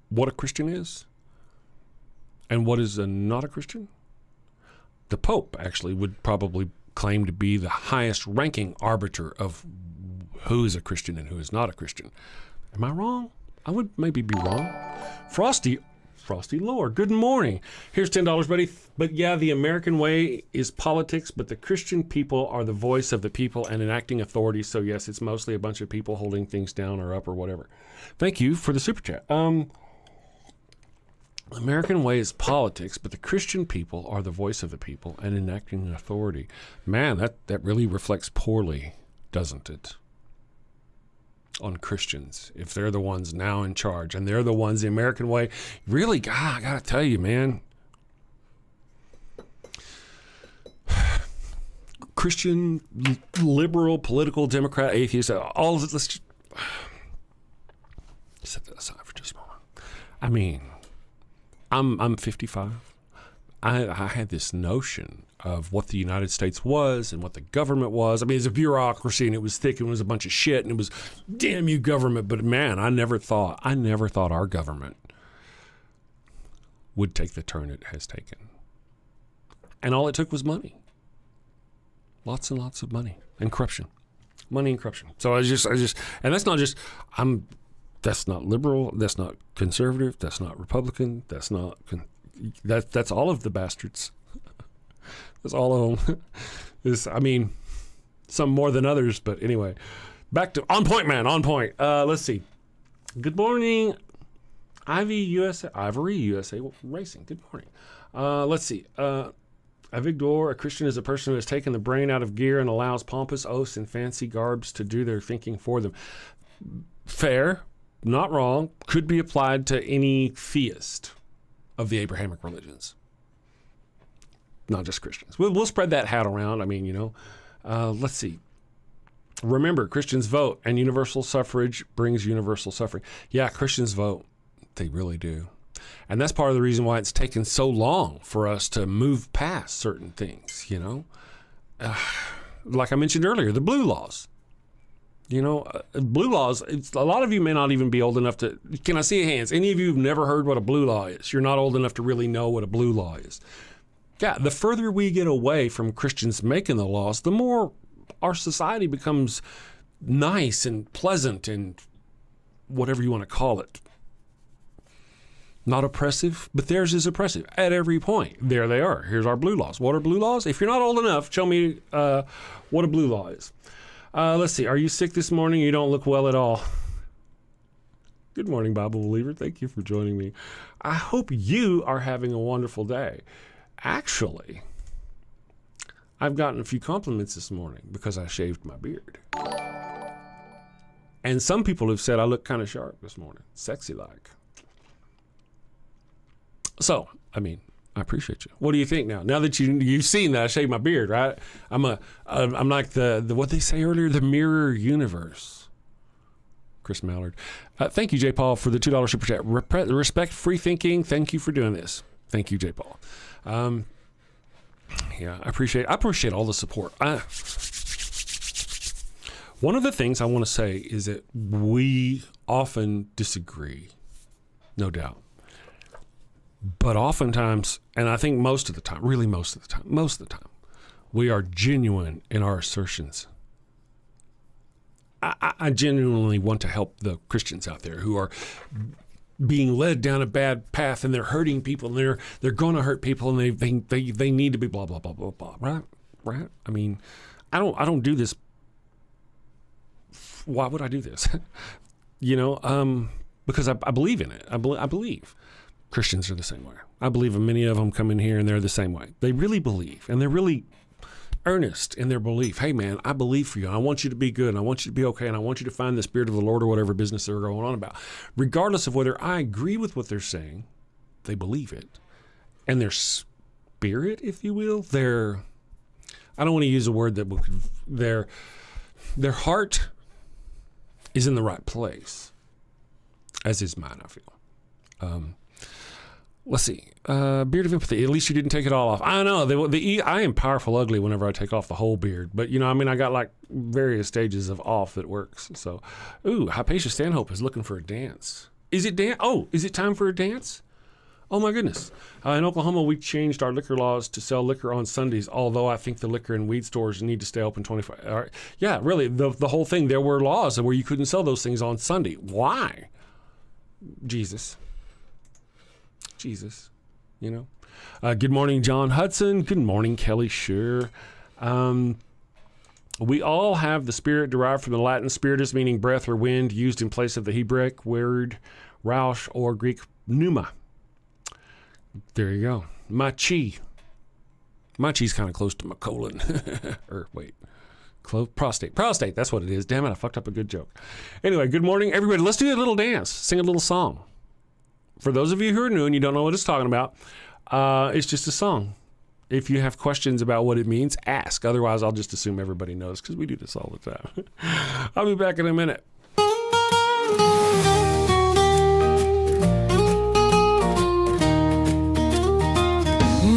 what a Christian is and what is not a Christian? The Pope actually would probably claim to be the highest ranking arbiter of who is a Christian and who is not a Christian. Am I wrong? I would maybe be wrong. Frosty Lord, good morning. Here's $10, buddy. But yeah, the American way is politics, but the Christian people are the voice of the people and enacting authority. So yes, it's mostly a bunch of people holding things down or up or whatever. Thank you for the super chat. American way is politics, but the Christian people are the voice of the people and enacting authority. Man, that really reflects poorly, doesn't it, on Christians, if they're the ones now in charge and they're the ones the American way. Really, God, I gotta tell you, man, Christian, liberal, political, Democrat, atheist, all of it, let's just set that aside for just a moment. I mean, I'm 55. I had this notion of what the United States was and what the government was. I mean, it's a bureaucracy and it was thick and it was a bunch of shit and it was, damn you government. But man, I never thought our government would take the turn it has taken. And all it took was money. Lots and lots of money and corruption. Money and corruption. So I just, and that's not just, that's not liberal, that's not conservative, that's not Republican, that's that's all of the bastards. That's all of them. I mean, some more than others, but anyway. Back to On Point, man, On Point. Let's see. Good morning, Ivory USA Racing. Good morning. Let's see. Avigdor, a Christian is a person who has taken the brain out of gear and allows pompous oaths and fancy garbs to do their thinking for them. Fair. Not wrong, could be applied to any theist of the Abrahamic religions. not just Christians. We'll spread that hat around. I mean, let's see. Remember, Christians vote, and universal suffrage brings universal suffering. Yeah, Christians vote. They really do. And that's part of the reason why it's taken so long for us to move past certain things, like I mentioned earlier, the blue laws. Blue laws, a lot of you may not even be old enough to, can I see your hands? Any of you who've never heard what a blue law is? You're not old enough to really know what a blue law is. Yeah, the further we get away from Christians making the laws, the more our society becomes nice and pleasant and whatever you want to call it. Not oppressive, but theirs is oppressive at every point. There they are. Here's our blue laws. What are blue laws? If you're not old enough, show me what a blue law is. Let's see. Are you sick this morning? You don't look well at all. Good morning, Bible believer. Thank you for joining me. I hope you are having a wonderful day. Actually, I've gotten a few compliments this morning because I shaved my beard. And some people have said I look kind of sharp this morning. Sexy-like. So, I appreciate you. What do you think now? Now that you've seen that I shaved my beard, right? I'm like the what they say earlier, the mirror universe. Chris Mallard. Thank you, J. Paul, for the $2 super chat. Respect free thinking. Thank you for doing this. Thank you, J. Paul. Yeah, I appreciate all the support. One of the things I want to say is that we often disagree, no doubt. But oftentimes, and I think most of the time, we are genuine in our assertions. I genuinely want to help the Christians out there who are being led down a bad path, and they're hurting people, and they're going to hurt people, and they need to be blah blah blah blah blah. Right? I mean, I don't do this. Why would I do this? Because I believe in it. I believe. Christians are the same way. I believe many of them come in here and they're the same way. They really believe, and they're really earnest in their belief. Hey, man, I believe for you. I want you to be good, and I want you to be okay, and I want you to find the Spirit of the Lord or whatever business they're going on about. Regardless of whether I agree with what they're saying, they believe it. And their spirit, if you will, I don't want to use a word that their heart is in the right place, as is mine, I feel. Let's see. Beard of empathy. At least you didn't take it all off. I know. I am powerful ugly whenever I take off the whole beard. But, I got like various stages of off that works. So, Hypatia Stanhope is looking for a dance. Is it is it time for a dance? Oh, my goodness. In Oklahoma, we changed our liquor laws to sell liquor on Sundays, although I think the liquor and weed stores need to stay open 24 hours. Yeah, really. The whole thing, there were laws where you couldn't sell those things on Sunday. Why? Jesus. Good morning, John Hudson. Good morning, Kelly Sure. We all have the spirit derived from the Latin spiritus, meaning breath or wind, used in place of the Hebraic word rausch or Greek pneuma. There you go. My chi. My chi's kind of close to my colon. Prostate. Prostate, that's what it is. Damn it, I fucked up a good joke. Anyway, good morning, everybody. Let's do a little dance. Sing a little song. For those of you who are new and you don't know what it's talking about, it's just a song. If you have questions about what it means, ask. Otherwise, I'll just assume everybody knows because we do this all the time. I'll be back in a minute.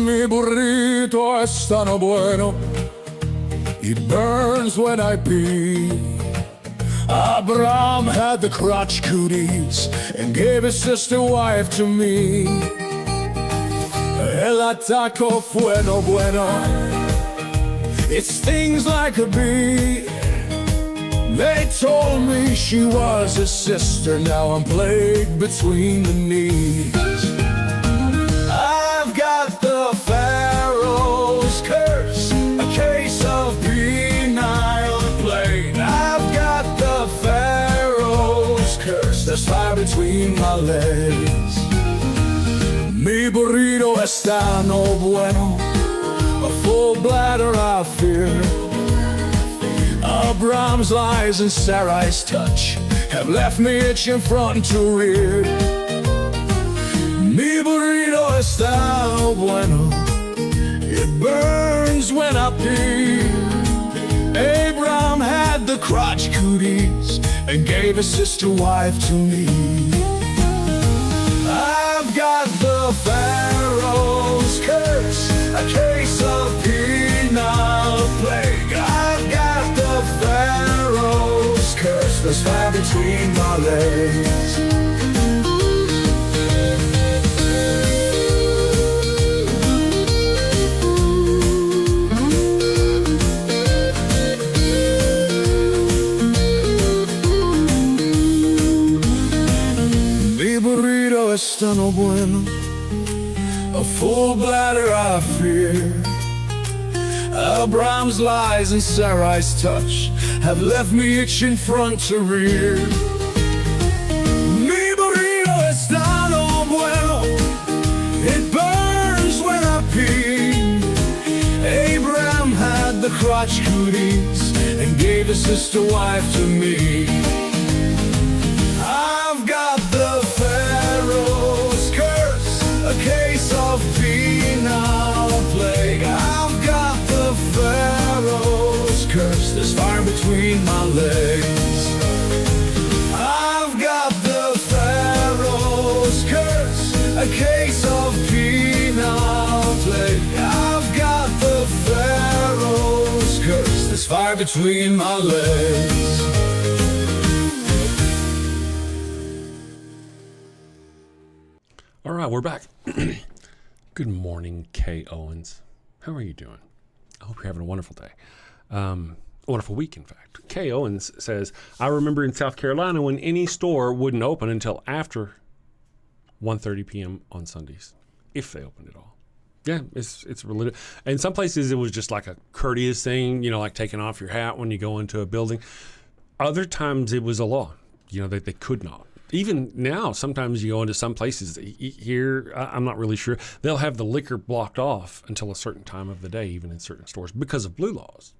Mi burrito es tan bueno, it burns when I pee. Abraham had the crotch cooties and gave his sister wife to me. El ataco bueno, it stings like a bee. They told me she was his sister, now I'm plagued between the knees. I've got the Pharaoh's curse, a case of penile plague. I've got the Pharaoh's curse, there's fire between my legs. Mi burrito está no bueno, a full bladder I fear. Abraham's lies and Sarai's touch have left me itching front to rear. Mi burrito está no bueno, It burns when I pee. Abraham had the crotch cooties and gave his sister wife to me. I've got the Pharaoh's curse, a case of penile plague. I've got the Pharaoh's curse, there's fire between my legs. Está no bueno, a full bladder I fear. Abraham's lies and Sarai's touch have left me itching front to rear. Mi burrito está no bueno, it burns when I pee. Abraham had the crotch cooties and gave his sister wife to me. I've got the Pharaoh's curse, a case of penile plague. I've got the Pharaoh's curse, there's fire between my legs. I've got the Pharaoh's curse, a case of penile plague. I've got the Pharaoh's curse, there's fire between my legs. All right, we're back. Good morning, Kay Owens. How are you doing? I hope you're having a wonderful day. A wonderful week, in fact. Kay Owens says, I remember in South Carolina when any store wouldn't open until after 1:30 p.m. on Sundays, if they opened at all. Yeah, it's religious. In some places, it was just like a courteous thing, like taking off your hat when you go into a building. Other times, it was a law, that they could not. Even now, sometimes you go into some places here, I'm not really sure, they'll have the liquor blocked off until a certain time of the day, even in certain stores, because of blue laws.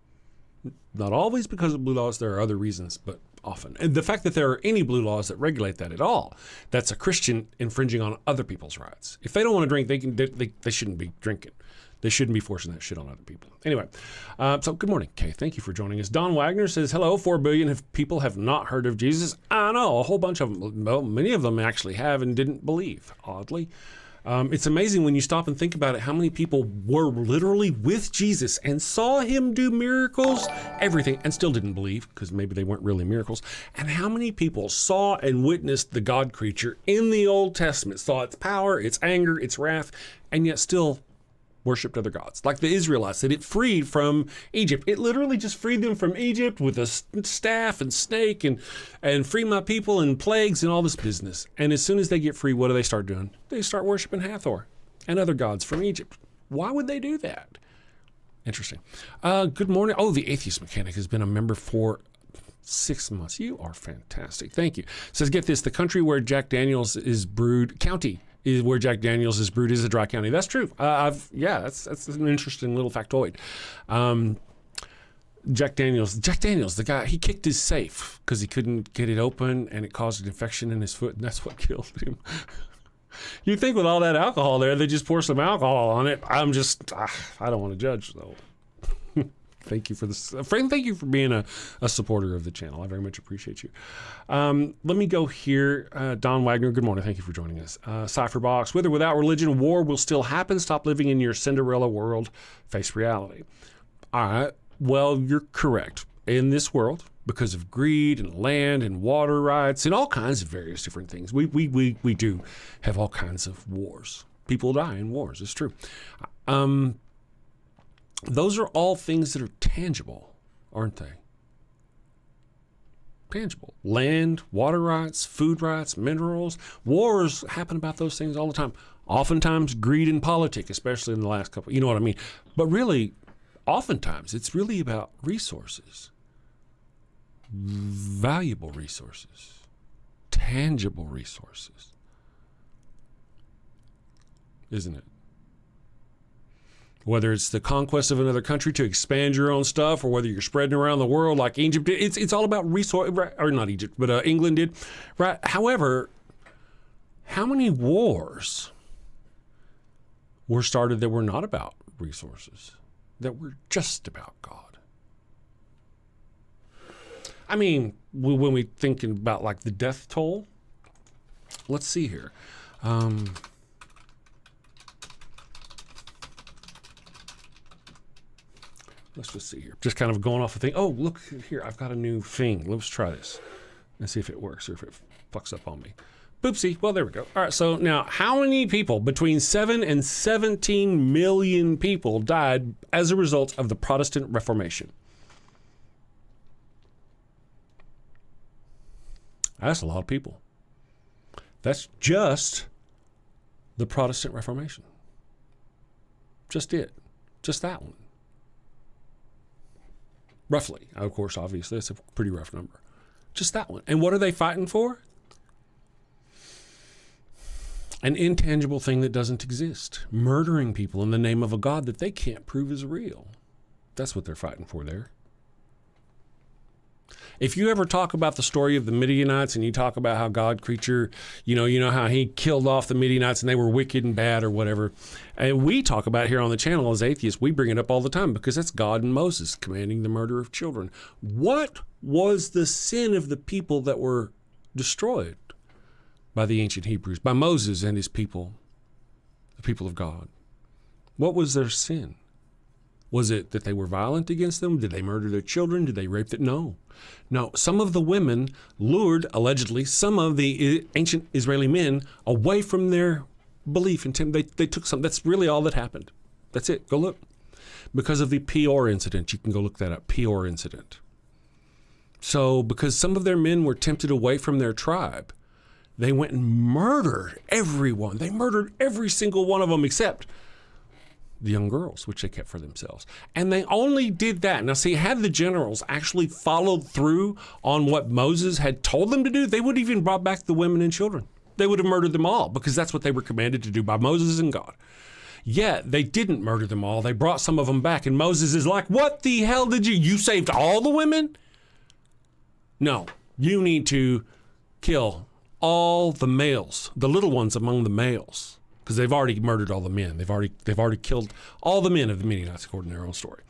Not always because of blue laws, there are other reasons, but often. And the fact that there are any blue laws that regulate that at all, that's a Christian infringing on other people's rights. If they don't want to drink, they shouldn't be drinking. They shouldn't be forcing that shit on other people. Anyway, so good morning, Kay. Thank you for joining us. Don Wagner says, hello, 4 billion people have not heard of Jesus. I know, a whole bunch of them. Well, many of them actually have and didn't believe, oddly. It's amazing when you stop and think about it, how many people were literally with Jesus and saw him do miracles, everything, and still didn't believe, because maybe they weren't really miracles. And how many people saw and witnessed the God creature in the Old Testament, saw its power, its anger, its wrath, and yet still worshipped other gods, like the Israelites that it freed from Egypt. It literally just freed them from Egypt with a staff and snake and free my people and plagues and all this business. And as soon as they get free, what do they start doing? They start worshiping Hathor and other gods from Egypt. Why would they do that? Interesting. Good morning. Oh, the Atheist Mechanic has been a member for 6 months. You are fantastic. Thank you. Says, get this, the country where Jack Daniels is brewed, county is where Jack Daniels is brewed, is a dry county. That's true. That's an interesting little factoid. Jack Daniels, the guy, he kicked his safe because he couldn't get it open and it caused an infection in his foot, and that's what killed him. You think with all that alcohol there, they just pour some alcohol on it. I don't want to judge though. Thank you for this. Friend, thank you for being a supporter of the channel. I very much appreciate you. Let me go here. Don Wagner, good morning. Thank you for joining us. Cypherbox, with or without religion, war will still happen. Stop living in your Cinderella world. Face reality. All right. Well, you're correct. In this world, because of greed and land and water rights and all kinds of various different things, we do have all kinds of wars. People die in wars. It's true. Those are all things that are tangible, aren't they? Tangible. Land, water rights, food rights, minerals. Wars happen about those things all the time. Oftentimes, greed in politics, especially in the last couple, you know what I mean? But really, oftentimes, it's really about resources. Valuable resources. Tangible resources. Isn't it? Whether it's the conquest of another country to expand your own stuff, or whether you're spreading around the world like Egypt did, it's all about resource, or not Egypt, but England did, right? However, how many wars were started that were not about resources that were just about God. I mean, when we think about like the death toll, let's see here. Let's just see here. Just kind of going off a thing. Oh, look here. I've got a new thing. Let's try this and see if it works or if it fucks up on me. Boopsie. Well, there we go. All right. So now how many people, between 7 and 17 million people, died as a result of the Protestant Reformation? That's a lot of people. That's just the Protestant Reformation. Just it. Just that one. Roughly. Of course, obviously, it's a pretty rough number. Just that one. And what are they fighting for? An intangible thing that doesn't exist. Murdering people in the name of a God that they can't prove is real. That's what they're fighting for there. If you ever talk about the story of the Midianites and you talk about how God creature, you know how he killed off the Midianites and they were wicked and bad or whatever. And we talk about it here on the channel as atheists. We bring it up all the time because that's God and Moses commanding the murder of children. What was the sin of the people that were destroyed by the ancient Hebrews, by Moses and his people, the people of God? What was their sin? Was it that they were violent against them? Did they murder their children? Did they rape them? No. No, some of the women lured, allegedly, some of the ancient Israeli men away from their belief in Tim. They took some. That's really all that happened. That's it. Go look. Because of the Peor incident. You can go look that up. Peor incident. So because some of their men were tempted away from their tribe, they went and murdered everyone. They murdered every single one of them except the young girls, which they kept for themselves. And they only did that. Now, see, had the generals actually followed through on what Moses had told them to do, they would have even brought back the women and children. They would have murdered them all because that's what they were commanded to do by Moses and God. Yet, they didn't murder them all. They brought some of them back. And Moses is like, what the hell did you saved all the women? No, you need to kill all the males, the little ones among the males. Because they've already murdered all the men. They've already killed all the men of the Midianites, according to their own story.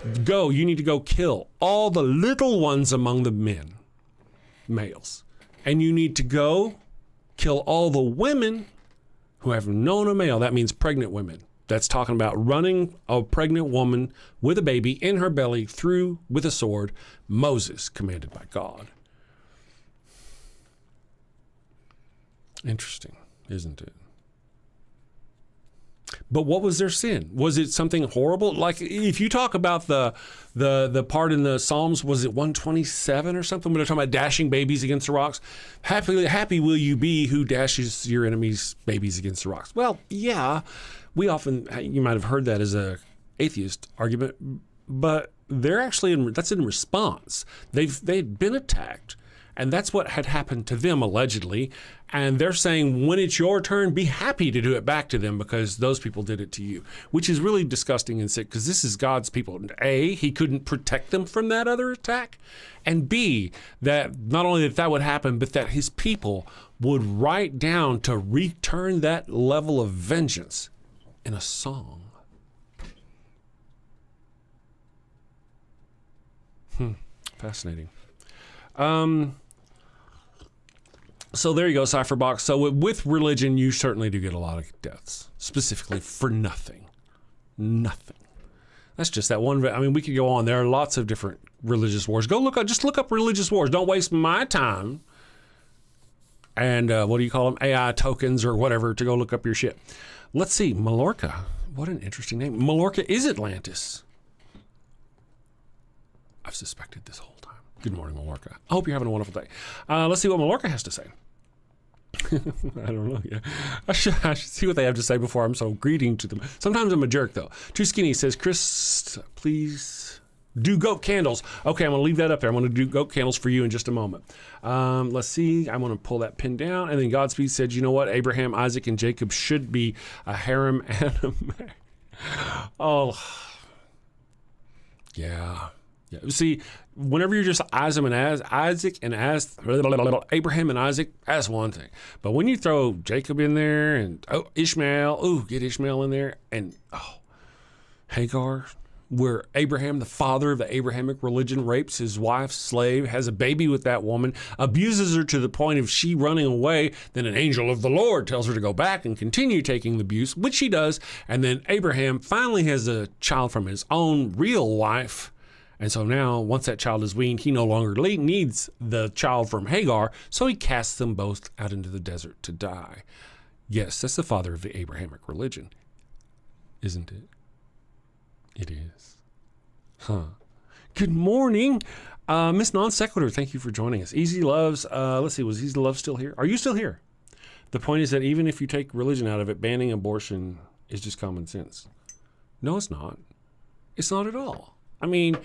You need to go kill all the little ones among the men, males. And you need to go kill all the women who have known a male. That means pregnant women. That's talking about running a pregnant woman with a baby in her belly through with a sword. Moses, commanded by God. Interesting, isn't it? But what was their sin? Was it something horrible? Like if you talk about the part in the Psalms, was it 127 or something? When they're talking about dashing babies against the rocks. Happy will you be who dashes your enemies' babies against the rocks. Well, yeah, you might have heard that as a atheist argument, but they're actually that's in response. They'd been attacked. And that's what had happened to them, allegedly. And they're saying, when it's your turn, be happy to do it back to them because those people did it to you, which is really disgusting and sick because this is God's people. A, he couldn't protect them from that other attack. And B, that not only that would happen, but that his people would write down to return that level of vengeance in a song. Fascinating. So there you go, Cypherbox. So with religion, you certainly do get a lot of deaths, specifically for nothing. Nothing. That's just that one. I mean, we could go on. There are lots of different religious wars. Just look up religious wars. Don't waste my time. And what do you call them? AI tokens or whatever to go look up your shit. Let's see. Mallorca. What an interesting name. Mallorca is Atlantis. I've suspected this whole time. Good morning, Mallorca. I hope you're having a wonderful day. Let's see what Mallorca has to say. I don't know. Yeah, I should see what they have to say before I'm so greeting to them. Sometimes I'm a jerk, though. Too Skinny says, Chris, please do goat candles. Okay, I'm going to leave that up there. I'm going to do goat candles for you in just a moment. Let's see. I'm going to pull that pin down. And then Godspeed said, you know what? Abraham, Isaac, and Jacob should be a harem anime. Oh, yeah. Yeah. See, whenever you're just Isaac and Abraham and Isaac, that's one thing. But when you throw Jacob in there and Ishmael, get Ishmael in there, and Hagar, where Abraham, the father of the Abrahamic religion, rapes his wife's slave, has a baby with that woman, abuses her to the point of she running away. Then an angel of the Lord tells her to go back and continue taking the abuse, which she does. And then Abraham finally has a child from his own real wife. And so now, once that child is weaned, he no longer needs the child from Hagar, so he casts them both out into the desert to die. Yes, that's the father of the Abrahamic religion, isn't it? It is. Huh. Good morning, Miss Non Sequitur. Thank you for joining us. Easy Loves, let's see, was Easy Love still here? Are you still here? The point is that even if you take religion out of it, banning abortion is just common sense. No, it's not. It's not at all. I mean,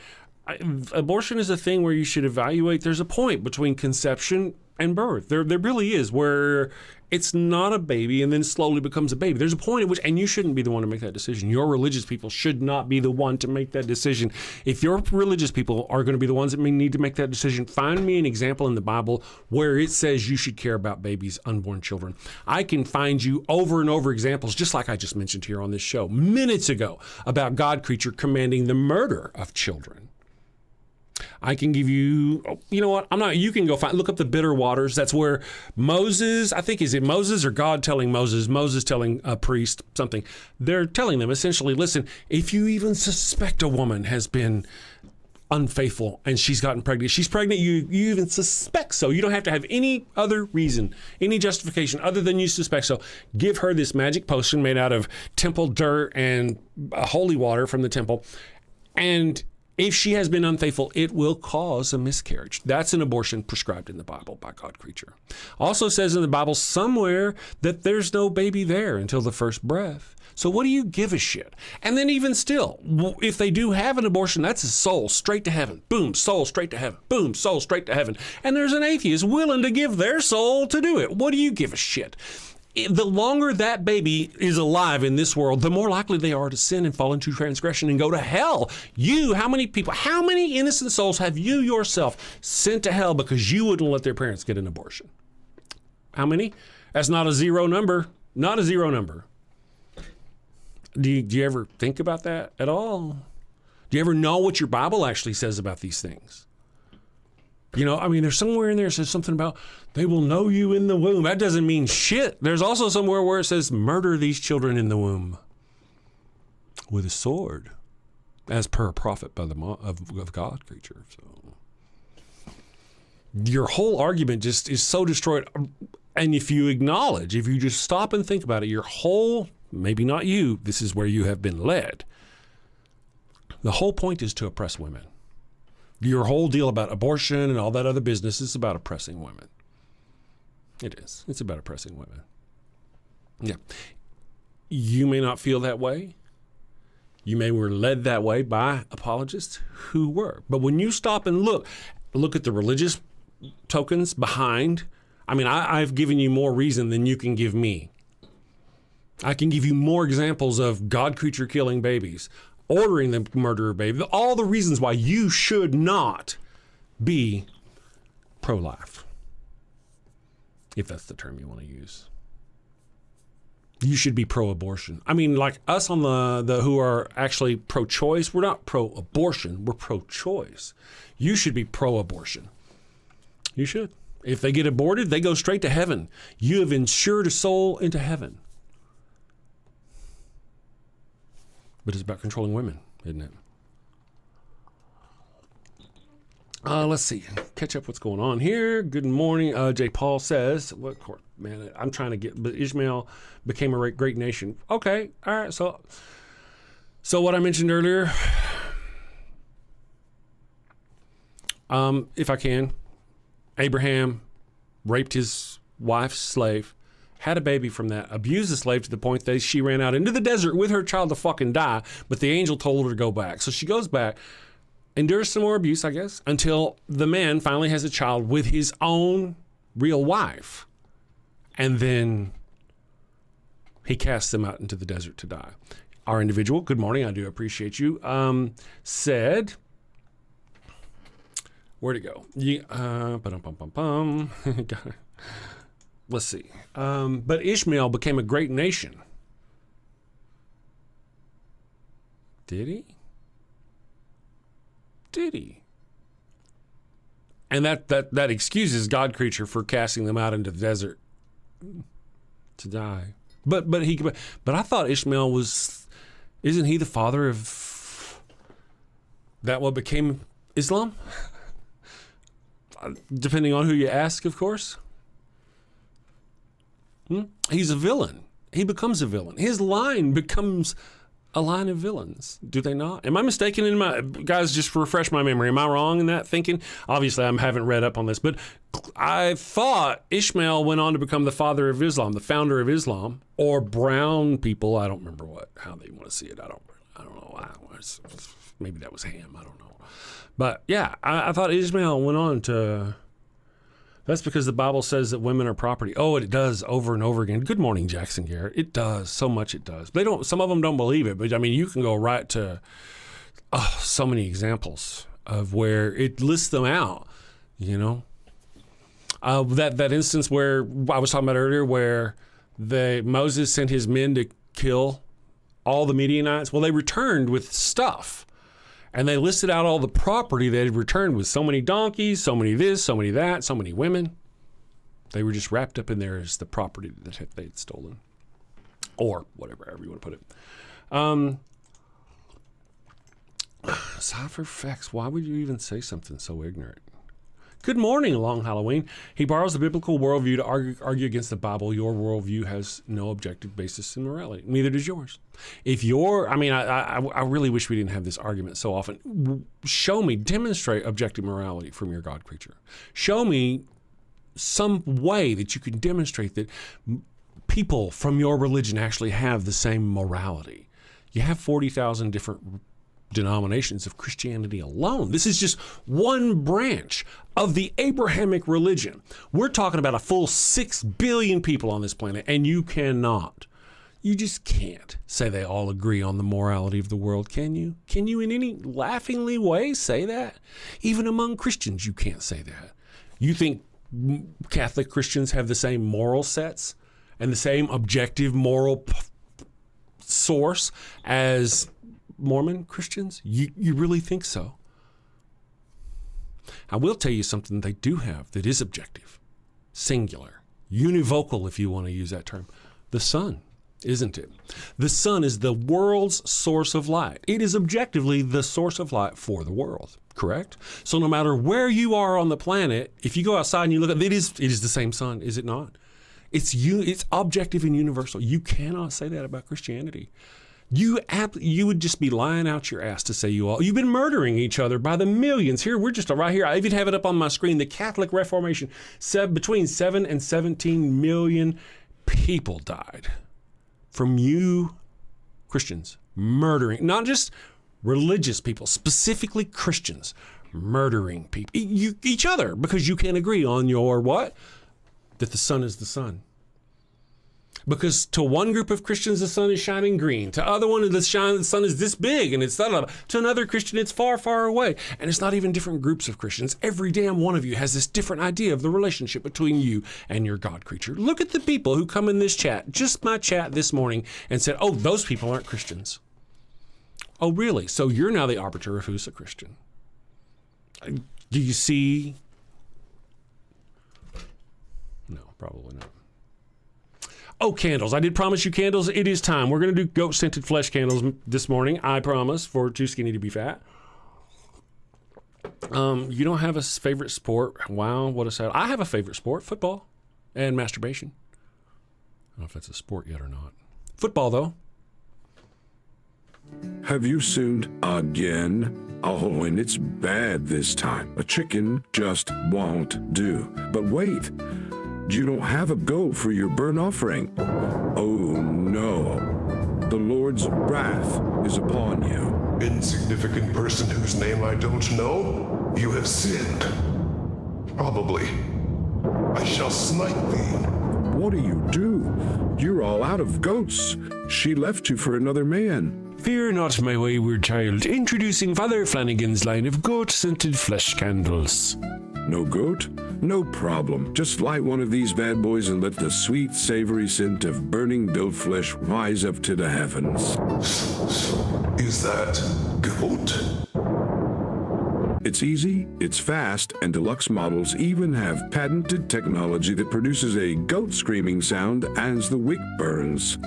abortion is a thing where you should evaluate. There's a point between conception and birth. There really is, where it's not a baby and then slowly becomes a baby. There's a point at which, and you shouldn't be the one to make that decision. Your religious people should not be the one to make that decision. If your religious people are going to be the ones that need to make that decision, find me an example in the Bible where it says you should care about babies, unborn children. I can find you over and over examples, just like I just mentioned here on this show minutes ago, about God creature commanding the murder of children. I can give you, you know what? You can go look up the bitter waters. That's where Moses, I think, is it Moses or God telling Moses telling a priest something. They're telling them essentially, listen, if you even suspect a woman has been unfaithful and she's gotten pregnant, you even suspect so. You don't have to have any other reason, any justification other than you suspect so. Give her this magic potion made out of temple dirt and holy water from the temple. And if she has been unfaithful, it will cause a miscarriage. That's an abortion prescribed in the Bible by God creature. Also says in the Bible somewhere that there's no baby there until the first breath. So what do you give a shit? And then even still, if they do have an abortion, that's a soul straight to heaven. Boom, soul straight to heaven. Boom, soul straight to heaven. And there's an atheist willing to give their soul to do it. What do you give a shit? The longer that baby is alive in this world, the more likely they are to sin and fall into transgression and go to hell. How many innocent souls have you yourself sent to hell because you wouldn't let their parents get an abortion? How many? That's not a zero number. Not a zero number. Do you ever think about that at all? Do you ever know what your Bible actually says about these things? You know, I mean, there's somewhere in there that says something about they will know you in the womb. That doesn't mean shit. There's also somewhere where it says murder these children in the womb with a sword, as per a prophet by of God creature. So your whole argument just is so destroyed. And if you just stop and think about it, maybe not you, this is where you have been led. The whole point is to oppress women. Your whole deal about abortion and all that other business is about oppressing women. It is. It's about oppressing women. Yeah. You may not feel that way. You may were led that way by apologists who were. But when you stop and look at the religious tokens behind, I've given you more reason than you can give me. I can give you more examples of God creature killing babies, ordering them to murder a baby, all the reasons why you should not be pro-life, if that's the term you want to use. You should be pro-abortion. Like us on the who are actually pro-choice, we're not pro-abortion, we're pro-choice. You should be pro-abortion. You should. If they get aborted, they go straight to heaven. You have insured a soul into heaven. But it's about controlling women, isn't it? Let's see. Catch up what's going on here. Good morning. J. Paul says, I'm trying to get, but Ishmael became a great nation. Okay. All right. So what I mentioned earlier, if I can, Abraham raped his wife's slave, had a baby from that, abused the slave to the point that she ran out into the desert with her child to fucking die, but the angel told her to go back. So she goes back, endures some more abuse, I guess, until the man finally has a child with his own real wife. And then he casts them out into the desert to die. Our individual, good morning, I do appreciate you, said, where'd it go? Let's see. But Ishmael became a great nation. Did he? Did he? And that excuses God creature for casting them out into the desert to die. But I thought Ishmael isn't he the father of that what became Islam? Depending on who you ask, of course. He's a villain. He becomes a villain. His line becomes a line of villains, do they not? Am I mistaken in my... Guys, just refresh my memory. Am I wrong in that thinking? Obviously, I haven't read up on this, but I thought Ishmael went on to become the father of Islam, the founder of Islam, or brown people. I don't remember how they want to see it. I don't know. Maybe that was Ham. I don't know. But yeah, I thought Ishmael went on to... That's because the Bible says that women are property. Oh, it does over and over again. Good morning, Jackson Garrett. It does. So much it does. They don't. Some of them don't believe it, but I mean, you can go right to so many examples of where it lists them out. You know, that instance where I was talking about earlier, where Moses sent his men to kill all the Midianites. Well, they returned with stuff. And they listed out all the property they had returned with so many donkeys, so many this, so many that, so many women. They were just wrapped up in there as the property that they had stolen. Or whatever, however you want to put it. Cypher facts, why would you even say something so ignorant? Good morning, Long Halloween. He borrows the biblical worldview to argue against the Bible. Your worldview has no objective basis in morality. Neither does yours. I really wish we didn't have this argument so often. Demonstrate objective morality from your God creature. Show me some way that you can demonstrate that people from your religion actually have the same morality. You have 40,000 different denominations of Christianity alone. This is just one branch of the Abrahamic religion. We're talking about a full 6 billion people on this planet, and you just can't say they all agree on the morality of the world, can you? Can you in any laughingly way say that? Even among Christians, you can't say that. You think Catholic Christians have the same moral sets and the same objective moral source as Mormon Christians? You really think so? I will tell you something they do have that is objective, singular, univocal, if you want to use that term. The sun, isn't it? The sun is the world's source of light. It is objectively the source of light for the world, correct? So no matter where you are on the planet, if you go outside and you look at it, it is the same sun, is it not? It's objective and universal. You cannot say that about Christianity. You would just be lying out your ass to say you've been murdering each other by the millions. Here, we're just right here. I even have it up on my screen. The Catholic Reformation, between 7 and 17 million people died from you Christians murdering, not just religious people, specifically Christians murdering people, each other, because you can't agree on your what? That the sun is the sun. Because to one group of Christians, the sun is shining green. To other one, the sun is this big, and it's that. To another Christian, it's far, far away. And it's not even different groups of Christians. Every damn one of you has this different idea of the relationship between you and your God creature. Look at the people who come in this chat, just my chat this morning, and said, oh, those people aren't Christians. Oh, really? So you're now the arbiter of who's a Christian. Do you see? No, probably not. Oh, candles. I did promise you candles. It is time. We're going to do goat-scented flesh candles this morning, I promise, for Too Skinny to Be Fat. You don't have a favorite sport. Wow, what a sad. I have a favorite sport, football and masturbation. I don't know if that's a sport yet or not. Football, though. Have you sinned again? Oh, and it's bad this time. A chicken just won't do. But wait. You don't have a goat for your burnt offering. Oh no, the Lord's wrath is upon you. Insignificant person whose name I don't know, you have sinned. Probably. I shall smite thee. What do you do? You're all out of goats. She left you for another man. Fear not, my wayward child. Introducing Father Flanagan's line of goat-scented flesh candles. No goat? No problem. Just light one of these bad boys and let the sweet, savory scent of burning built flesh rise up to the heavens. Is that goat? It's easy, it's fast, and deluxe models even have patented technology that produces a goat screaming sound as the wick burns.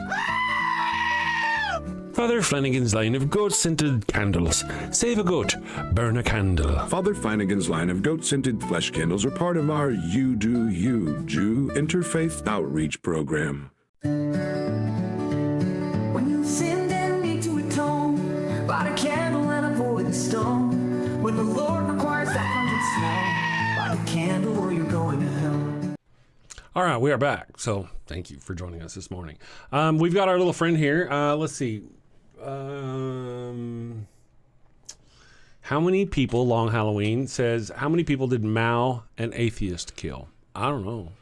Father Flanagan's line of goat-scented candles. Save a goat, burn a candle. Father Flanagan's line of goat-scented flesh candles are part of our You Do You Jew interfaith outreach program. When you sinned and need to atone, light a candle and avoid the stone. When the Lord requires that 100 snow, light a candle or you're going to hell. All right, we are back. So thank you for joining us this morning. We've got our little friend here. Let's see. How many people, Long Halloween says, how many people did Mao an atheist kill? I don't know.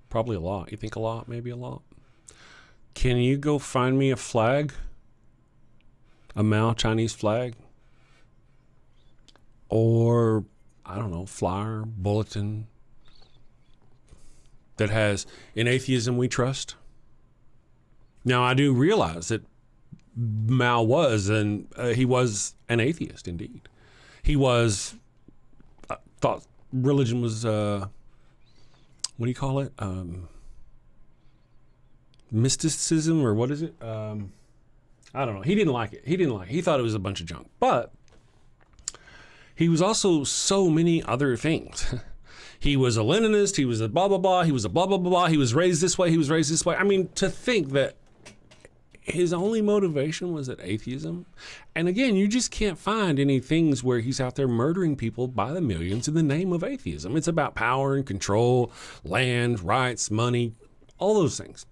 Probably a lot. You think a lot? Maybe a lot. Can you go find me a flag? A Mao Chinese flag? Or, I don't know, flyer, bulletin that has, in atheism we trust? Now, I do realize that Mao was, and he was an atheist indeed. He was, thought religion was, what do you call it? Mysticism, or what is it? I don't know. He didn't like it. He thought it was a bunch of junk. But he was also so many other things. He was a Leninist. He was a blah, blah, blah. He was a blah, blah, blah, blah. He was raised this way. He was raised this way. I mean, to think that his only motivation was that atheism. And again, you just can't find any things where he's out there murdering people by the millions in the name of atheism. It's about power and control, land, rights, money, all those things.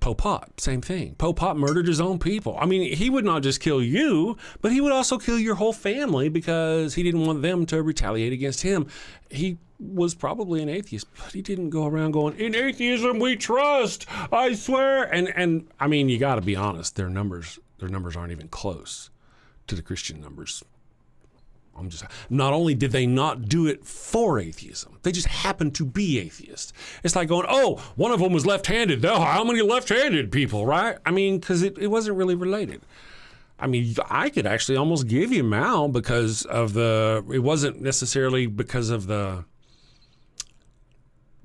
Pol Pot, same thing. Pol Pot murdered his own people. I mean, he would not just kill you, but he would also kill your whole family because he didn't want them to retaliate against him. He was probably an atheist, but he didn't go around going, in atheism we trust, I swear. And I mean, you got to be honest, their numbers aren't even close to the Christian numbers. Not only did they not do it for atheism, they just happened to be atheists. It's like going, oh, one of them was left-handed. Now, how many left-handed people, right? I mean, because it wasn't really related. I mean, I could actually almost give you Mao because of it wasn't necessarily because of the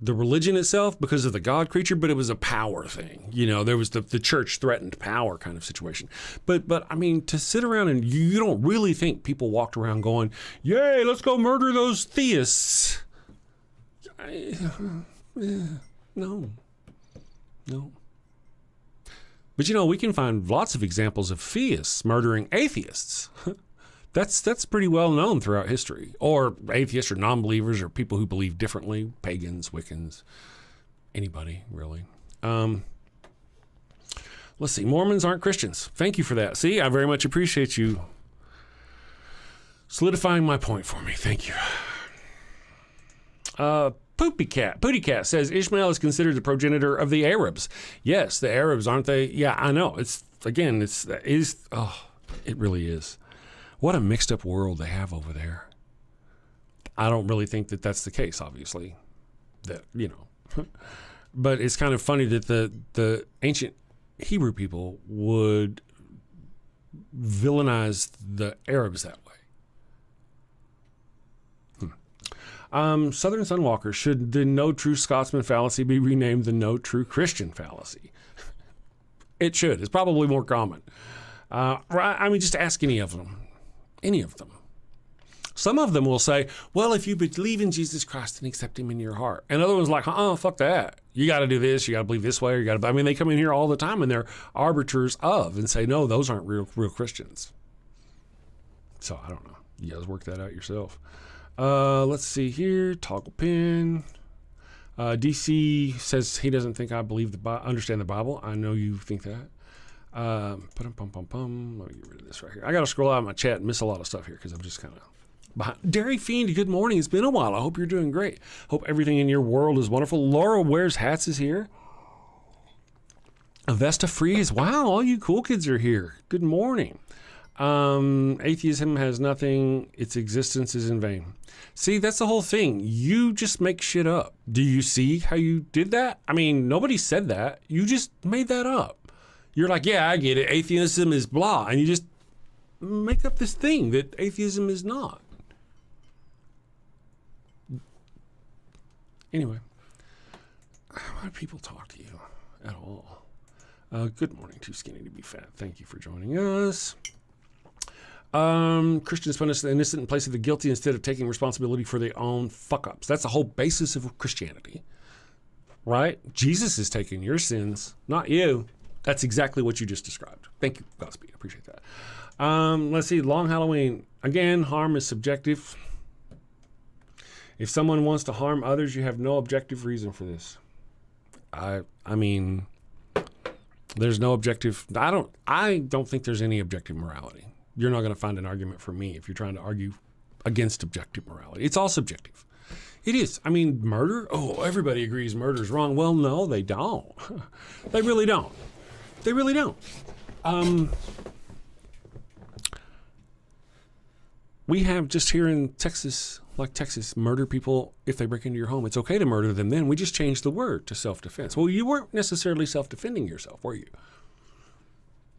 religion itself, because of the God creature, but it was a power thing. You know, there was the church threatened power kind of situation. But I mean, to sit around and you don't really think people walked around going, yay, let's go murder those theists. No. But you know, we can find lots of examples of theists murdering atheists. That's pretty well known throughout history. Or atheists or non-believers or people who believe differently, pagans, Wiccans, anybody really. Let's see, Mormons aren't Christians. Thank you for that. See, I very much appreciate you solidifying my point for me. Thank you. Pooty Cat says Ishmael is considered the progenitor of the Arabs. Yes, the Arabs, aren't they? Yeah, I know. It really is. What a mixed up world they have over there. I don't really think that that's the case, obviously. But it's kind of funny that the ancient Hebrew people would villainize the Arabs that way. Southern Sunwalker, should the no true Scotsman fallacy be renamed the no true Christian fallacy? It should. It's probably more common. I mean, just ask any of them. Any of them. Some of them will say, well, if you believe in Jesus Christ and accept him in your heart. And other ones like, fuck that. You got to do this. You got to believe this way. I mean, they come in here all the time and they're arbiters of and say, no, those aren't real Christians. So I don't know. You guys work that out yourself. Let's see here. Toggle pin. DC says he doesn't think I understand the Bible. I know you think that. Let me get rid of this right here. I got to scroll out of my chat and miss a lot of stuff here because I'm just kind of behind. Dairy Fiend, good morning. It's been a while. I hope you're doing great. Hope everything in your world is wonderful. Laura Wears Hats is here. Avesta Freeze. Wow, all you cool kids are here. Good morning. Atheism has nothing. Its existence is in vain. See, that's the whole thing. You just make shit up. Do you see how you did that? I mean, nobody said that. You just made that up. You're like, yeah, I get it. Atheism is blah. And you just make up this thing that atheism is not. Anyway, how do people talk to you at all? Good morning, too skinny to be fat. Thank you for joining us. Christians punish the innocent in place of the guilty instead of taking responsibility for their own fuck-ups. That's the whole basis of Christianity, right? Jesus is taking your sins, not you. That's exactly what you just described. Thank you, Godspeed. I appreciate that. Let's see. Long Halloween. Again, harm is subjective. If someone wants to harm others, you have no objective reason for this. I mean, there's no objective. I don't think there's any objective morality. You're not going to find an argument for me if you're trying to argue against objective morality. It's all subjective. It is. I mean, murder? Oh, everybody agrees murder's wrong. Well, no, they don't. They really don't. They really don't. We have just here in Texas, like Texas, murder people if they break into your home. It's okay to murder them then. We just changed the word to self-defense. Well, you weren't necessarily self-defending yourself, were you?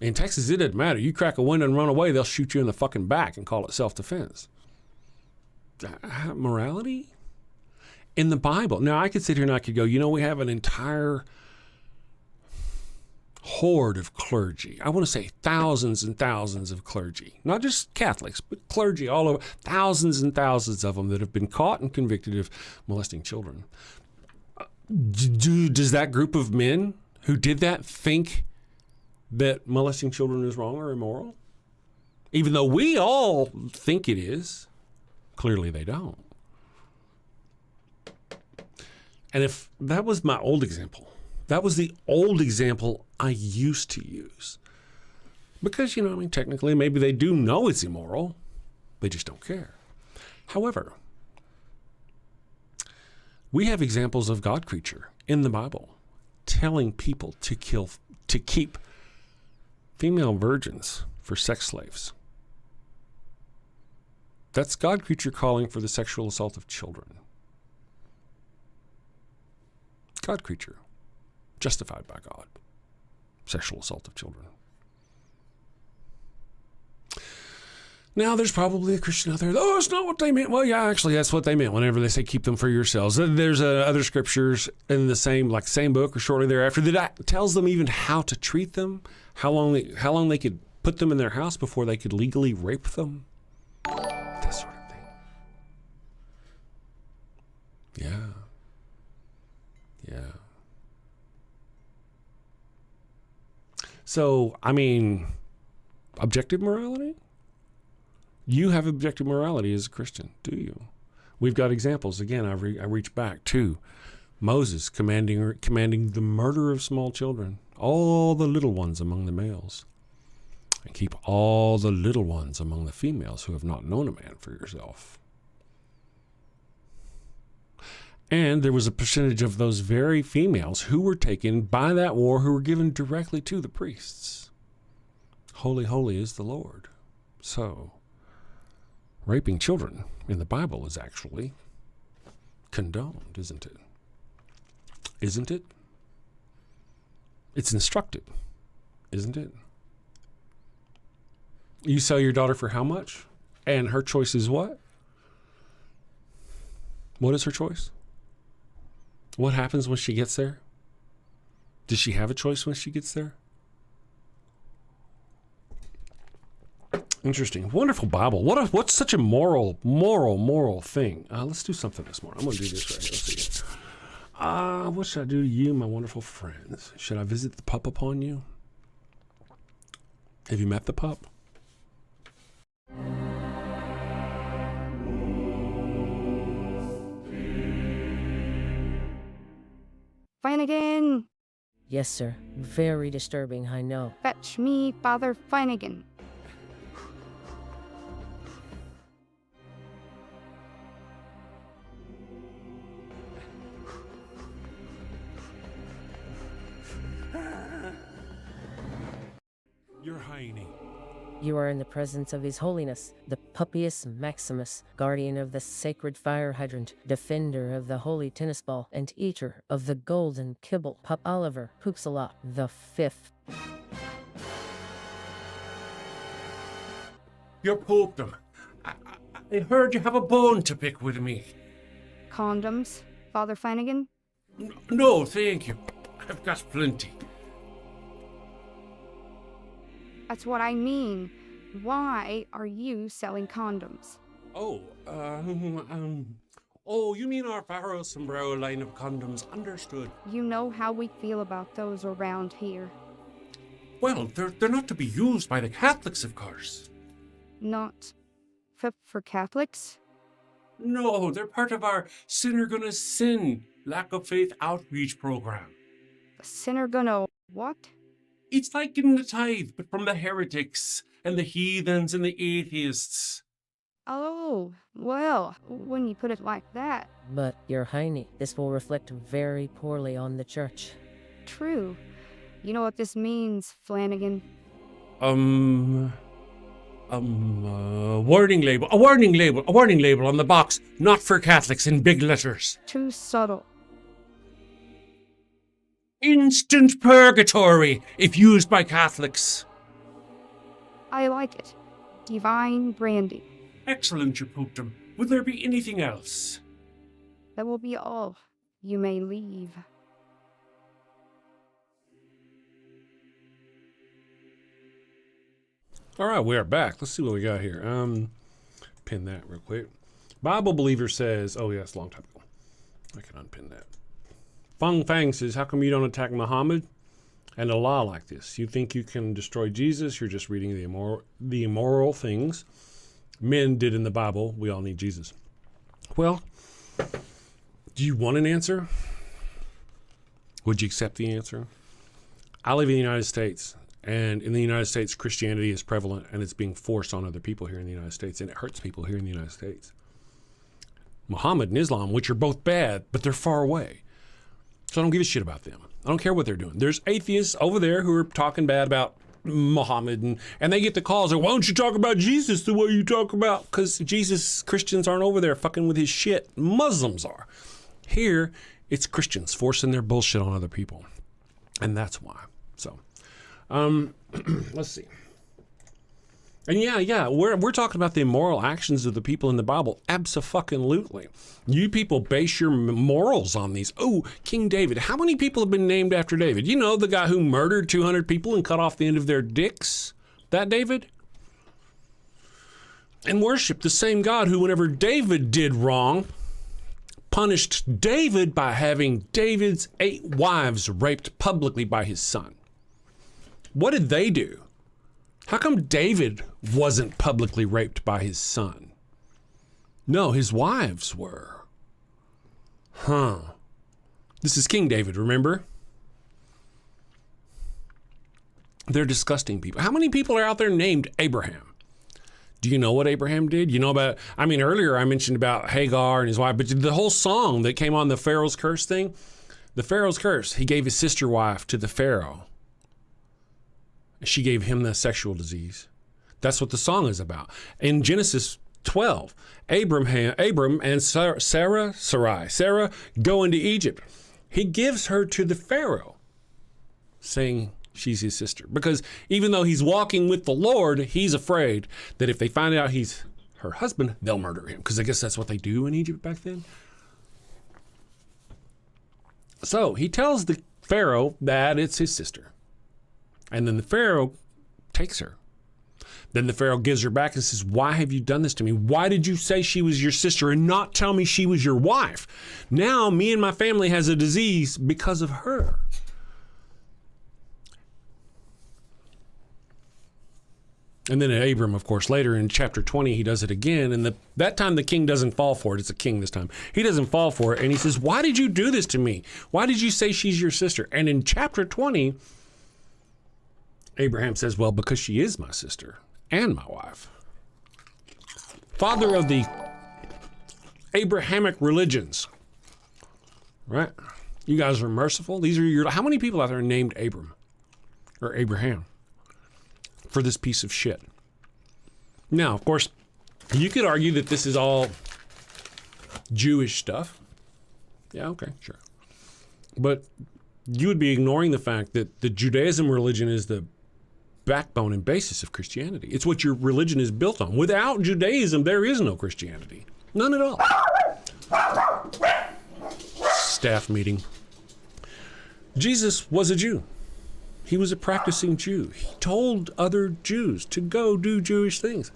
In Texas, it doesn't matter. You crack a window and run away, they'll shoot you in the fucking back and call it self-defense. Morality? In the Bible. Now, I could sit here and I could go, we have an entire horde of clergy. I want to say thousands and thousands of clergy. Not just Catholics, but clergy all over. Thousands and thousands of them that have been caught and convicted of molesting children. Does that group of men who did that think that molesting children is wrong or immoral? Even though we all think it is, clearly they don't. And if that was my old example, that was the old example I used to use. Because, technically maybe they do know it's immoral. They just don't care. However, we have examples of God creature in the Bible telling people to keep female virgins for sex slaves. That's God creature calling for the sexual assault of children. God creature, justified by God. Sexual assault of children. Now, there's probably a Christian out there, oh, it's not what they meant. Well, yeah, actually, that's what they meant whenever they say keep them for yourselves. There's other scriptures in the same book or shortly thereafter that tells them even how to treat them, how long they could put them in their house before they could legally rape them. That sort of thing. Yeah. So, objective morality? You have objective morality as a Christian, do you? We've got examples. Again, I reach back to Moses commanding the murder of small children, all the little ones among the males, and keep all the little ones among the females who have not known a man for yourself. And there was a percentage of those very females who were taken by that war who were given directly to the priests. Holy, holy is the Lord. So, raping children in the Bible is actually condoned, isn't it? Isn't it? It's instructed, isn't it? You sell your daughter for how much? And her choice is what? What is her choice? What happens when she gets there? Does she have a choice when she gets there? Interesting. Wonderful Bible. What's such a moral thing? Let's do something this morning. I'm going to do this right here. Let's see. What should I do to you, my wonderful friends? Should I visit the pup upon you? Have you met the pup? Flanagan! Yes, sir. Very disturbing, I know. Fetch me Father Flanagan. You're Heine. You are in the presence of His Holiness, the Pupius Maximus, guardian of the sacred fire hydrant, defender of the holy tennis ball, and eater of the golden kibble, Pup Oliver Poopsalop the Fifth. Your popedom. I heard you have a bone to pick with me. Condoms, Father Flanagan? No, thank you. I've got plenty. That's what I mean. Why are you selling condoms? Oh, you mean our Pharaoh Sombrero line of condoms? Understood. You know how we feel about those around here. Well, they're not to be used by the Catholics, of course. Not for Catholics? No, they're part of our Sinner Gonna Sin lack of faith outreach program. The sinner gonna what? It's like getting the tithe, but from the heretics and the heathens and the atheists. Oh, well, when you put it like that. But, Your Highness, this will reflect very poorly on the church. True. You know what this means, Flanagan? Warning label. A warning label on the box. Not for Catholics in big letters. Too subtle. Instant purgatory if used by Catholics. I like it. Divine branding. Excellent, your popedom. Will there be anything else? That will be all. You may leave. All right, we are back. Let's see what we got here. Pin that real quick. Bible Believer says, oh yeah, it's a long time ago. I can unpin that. Fung Fang says, how come you don't attack Muhammad and Allah like this? You think you can destroy Jesus? You're just reading the immoral things men did in the Bible. We all need Jesus. Well, do you want an answer? Would you accept the answer? I live in the United States, and in the United States, Christianity is prevalent, and it's being forced on other people here in the United States, and it hurts people here in the United States. Muhammad and Islam, which are both bad, but they're far away. So I don't give a shit about them. I don't care what they're doing. There's atheists over there who are talking bad about Muhammad, and they get the calls like, why don't you talk about Jesus the way you talk about? Because Jesus, Christians aren't over there fucking with his shit. Muslims are. Here, it's Christians forcing their bullshit on other people. And that's why. So, let's see. And yeah, we're talking about the immoral actions of the people in the Bible. Abso-fucking-lutely. You people base your morals on these. Oh, King David. How many people have been named after David? You know, the guy who murdered 200 people and cut off the end of their dicks? That David? And worship the same God who, whenever David did wrong, punished David by having David's 8 wives raped publicly by his son. What did they do? How come David wasn't publicly raped by his son? No, his wives were. This is King David, remember? They're disgusting people. How many people are out there named Abraham? Do you know what Abraham did? You know about, earlier I mentioned about Hagar and his wife, but the whole song that came on the Pharaoh's curse thing, the Pharaoh's curse, he gave his sister wife to the Pharaoh. She gave him the sexual disease. That's what the song is about. In Genesis 12, Abram and Sarah go into Egypt. He gives her to the Pharaoh, saying she's his sister. Because even though he's walking with the Lord, he's afraid that if they find out he's her husband, they'll murder him. Because I guess that's what they do in Egypt back then. So he tells the Pharaoh that it's his sister. And then the Pharaoh takes her. Then the Pharaoh gives her back and says, why have you done this to me? Why did you say she was your sister and not tell me she was your wife? Now me and my family has a disease because of her. And then Abram, of course, later in chapter 20, he does it again. And that time the king doesn't fall for it. It's a king this time. He doesn't fall for it. And he says, why did you do this to me? Why did you say she's your sister? And in chapter 20, Abraham says, well, because she is my sister and my wife. Father of the Abrahamic religions. Right? You guys are merciful. These are how many people out there are named Abram or Abraham for this piece of shit? Now, of course, you could argue that this is all Jewish stuff. Yeah, okay, sure. But you would be ignoring the fact that the Judaism religion is the backbone and basis of Christianity. It's what your religion is built on. Without Judaism, there is no Christianity. None at all. Staff meeting. Jesus was a Jew. He was a practicing Jew. He told other Jews to go do Jewish things.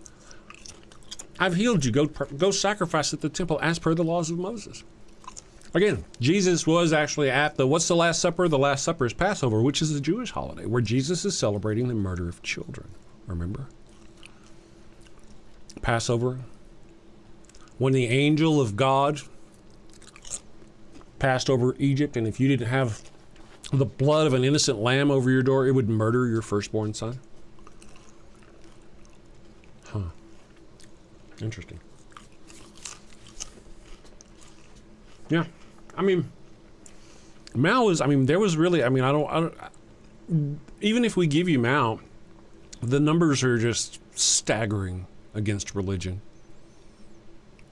I've healed you. Go sacrifice at the temple as per the laws of Moses. Again, Jesus was actually at what's the Last Supper? The Last Supper is Passover, which is a Jewish holiday where Jesus is celebrating the murder of children. Remember? Passover. When the angel of God passed over Egypt, and if you didn't have the blood of an innocent lamb over your door, it would murder your firstborn son. Huh. Interesting. Yeah. I mean, Mao is, there was really, I don't, even if we give you Mao, the numbers are just staggering against religion.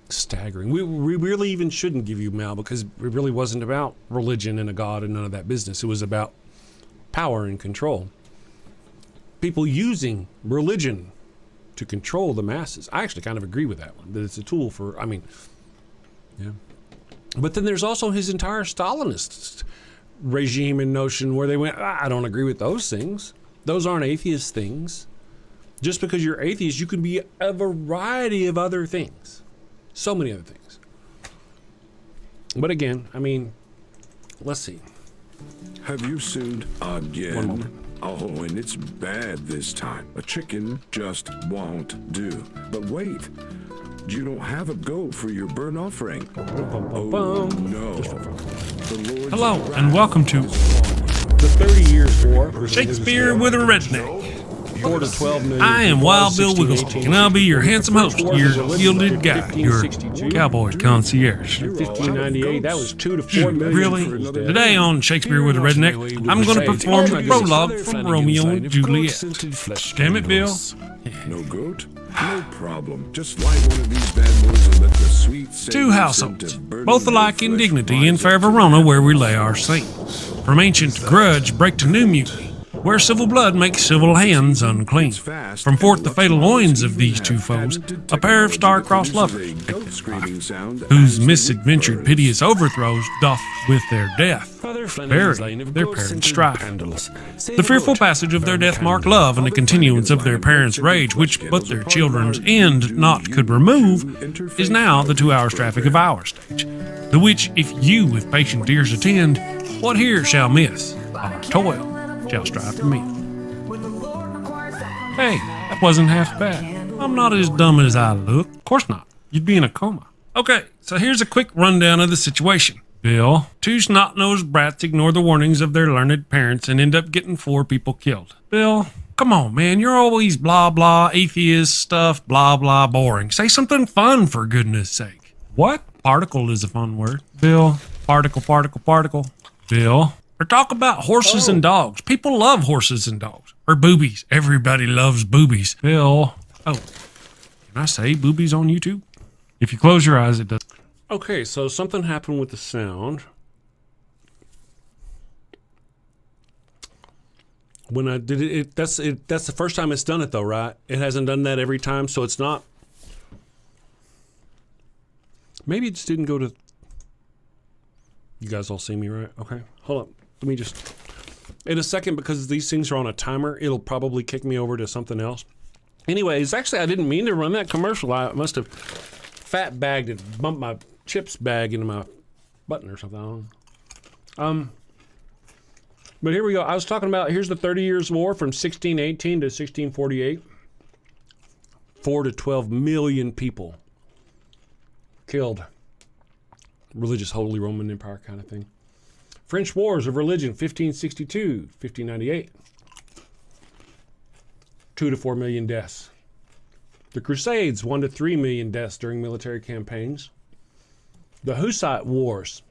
Staggering. We really even shouldn't give you Mao because it really wasn't about religion and a god and none of that business. It was about power and control. People using religion to control the masses. I actually kind of agree with that one, that it's a tool for, yeah. But then there's also his entire Stalinist regime and notion where they went, I don't agree with those things. Those aren't atheist things. Just because you're atheist, you can be a variety of other things. So many other things. But again, let's see. Have you sinned again? One moment. Oh, and it's bad this time. A chicken just won't do. But wait, you don't have a goat for your burnt offering. Oh, no. The Lord's Hello, wrath and welcome to The 30 Years' War. Shakespeare with a Redneck. 4 to 12 million. I am Wild Bill Wigglestick, and I'll be your handsome host, your gilded guide, your cowboy concierge. 1598, that was 2 to 4 million. Really? Today on Shakespeare with a Redneck, I'm going to perform the prologue from Romeo and Juliet. Damn it, Bill. No goat? No problem. Just light one of these bad boys and let the sweet Two households, both alike in dignity in fair Verona, where we lay our scene. From ancient grudge break to new mutiny, where civil blood makes civil hands unclean. From forth the fatal loins of these two foes, a pair of star-crossed lovers, whose misadventured piteous overthrows doth with their death bury their parents' strife. The fearful passage of their death marked love and the continuance of their parents' rage, which but their children's end not could remove, is now the 2 hours traffic of our stage, the which if you with patient ears attend, what here shall miss? Our toil shall strive to meet. Hey, that wasn't half bad. I'm not as dumb as I look. Of course not. You'd be in a coma. Okay, so here's a quick rundown of the situation. Bill, 2 snot-nosed brats ignore the warnings of their learned parents and end up getting 4 people killed. Bill, come on, man. You're always blah, blah, atheist stuff, blah, blah, boring. Say something fun, for goodness sake. What? Particle is a fun word. Bill, particle. Bill. Or talk about horses and dogs. People love horses and dogs. Or boobies. Everybody loves boobies. Bill. Oh, can I say boobies on YouTube? If you close your eyes, it does. Okay, so something happened with the sound. When I did it, that's the first time it's done it though, right? It hasn't done that every time, so it's not. Maybe it just didn't go to. You guys all see me, right? Okay, hold on. Let me just. In a second, because these things are on a timer, it'll probably kick me over to something else. Anyways, actually, I didn't mean to run that commercial. I must have fat bagged and bumped my chips bag into my button or something. I don't know. But here we go. I was talking about, here's the 30 Years' War from 1618 to 1648. 4 to 12 million people killed. Religious Holy Roman Empire kind of thing. French Wars of Religion, 1562, 1598. 2 to 4 million deaths. The Crusades, 1 to 3 million deaths during military campaigns. The Hussite Wars,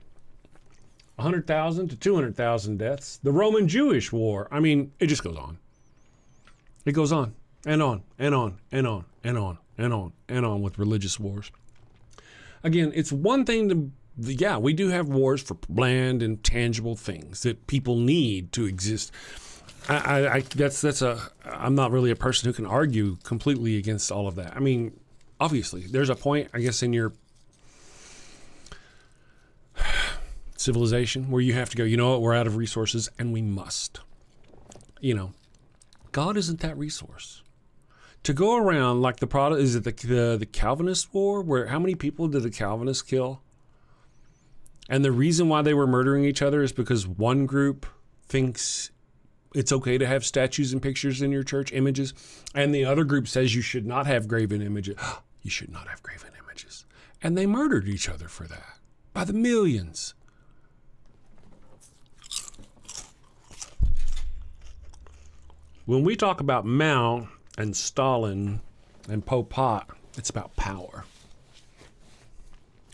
100,000 to 200,000 deaths. The Roman Jewish War, it just goes on. It goes on. and on and on and on and on and on and on with religious wars. Again, it's one thing to, yeah, we do have wars for land and tangible things that people need to exist. I'm not really a person who can argue completely against all of that. I mean, obviously, there's a point, I guess, in your civilization where you have to go, you know what, we're out of resources and we must. You know, God isn't that resource. To go around like is it the Calvinist war, where how many people did the Calvinists kill? And the reason why they were murdering each other is because one group thinks it's okay to have statues and pictures in your church, images, and the other group says you should not have graven images. You should not have graven images. And they murdered each other for that by the millions. When we talk about Mao and Stalin and Pol Pot, it's about power.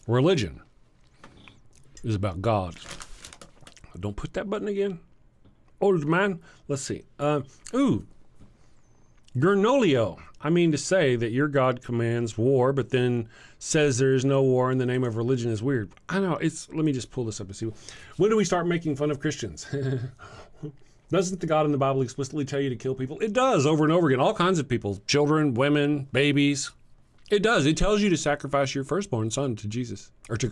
Religion is about God. Don't put that button again. Old man, let's see. Gernolio. I mean to say that your God commands war, but then says there is no war in the name of religion is weird. I know, let me just pull this up and see. When do we start making fun of Christians? Doesn't the God in the Bible explicitly tell you to kill people? It does, over and over again. All kinds of people. Children, women, babies. It does. It tells you to sacrifice your firstborn son to Jesus. Or to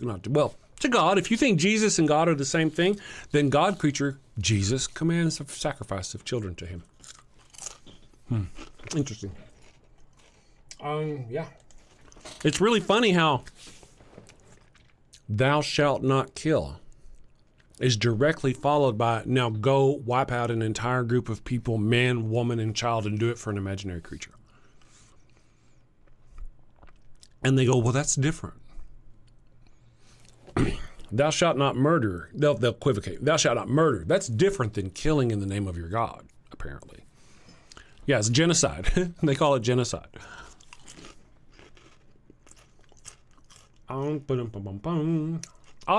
God. If you think Jesus and God are the same thing, then God, creature, Jesus, commands the sacrifice of children to him. Interesting. Yeah. It's really funny how thou shalt not kill is directly followed by, now go wipe out an entire group of people, man, woman, and child, and do it for an imaginary creature. And they go, well, that's different. Thou shalt not murder. They'll equivocate. Thou shalt not murder. That's different than killing in the name of your God, apparently. Yeah, it's genocide. They call it genocide. Odd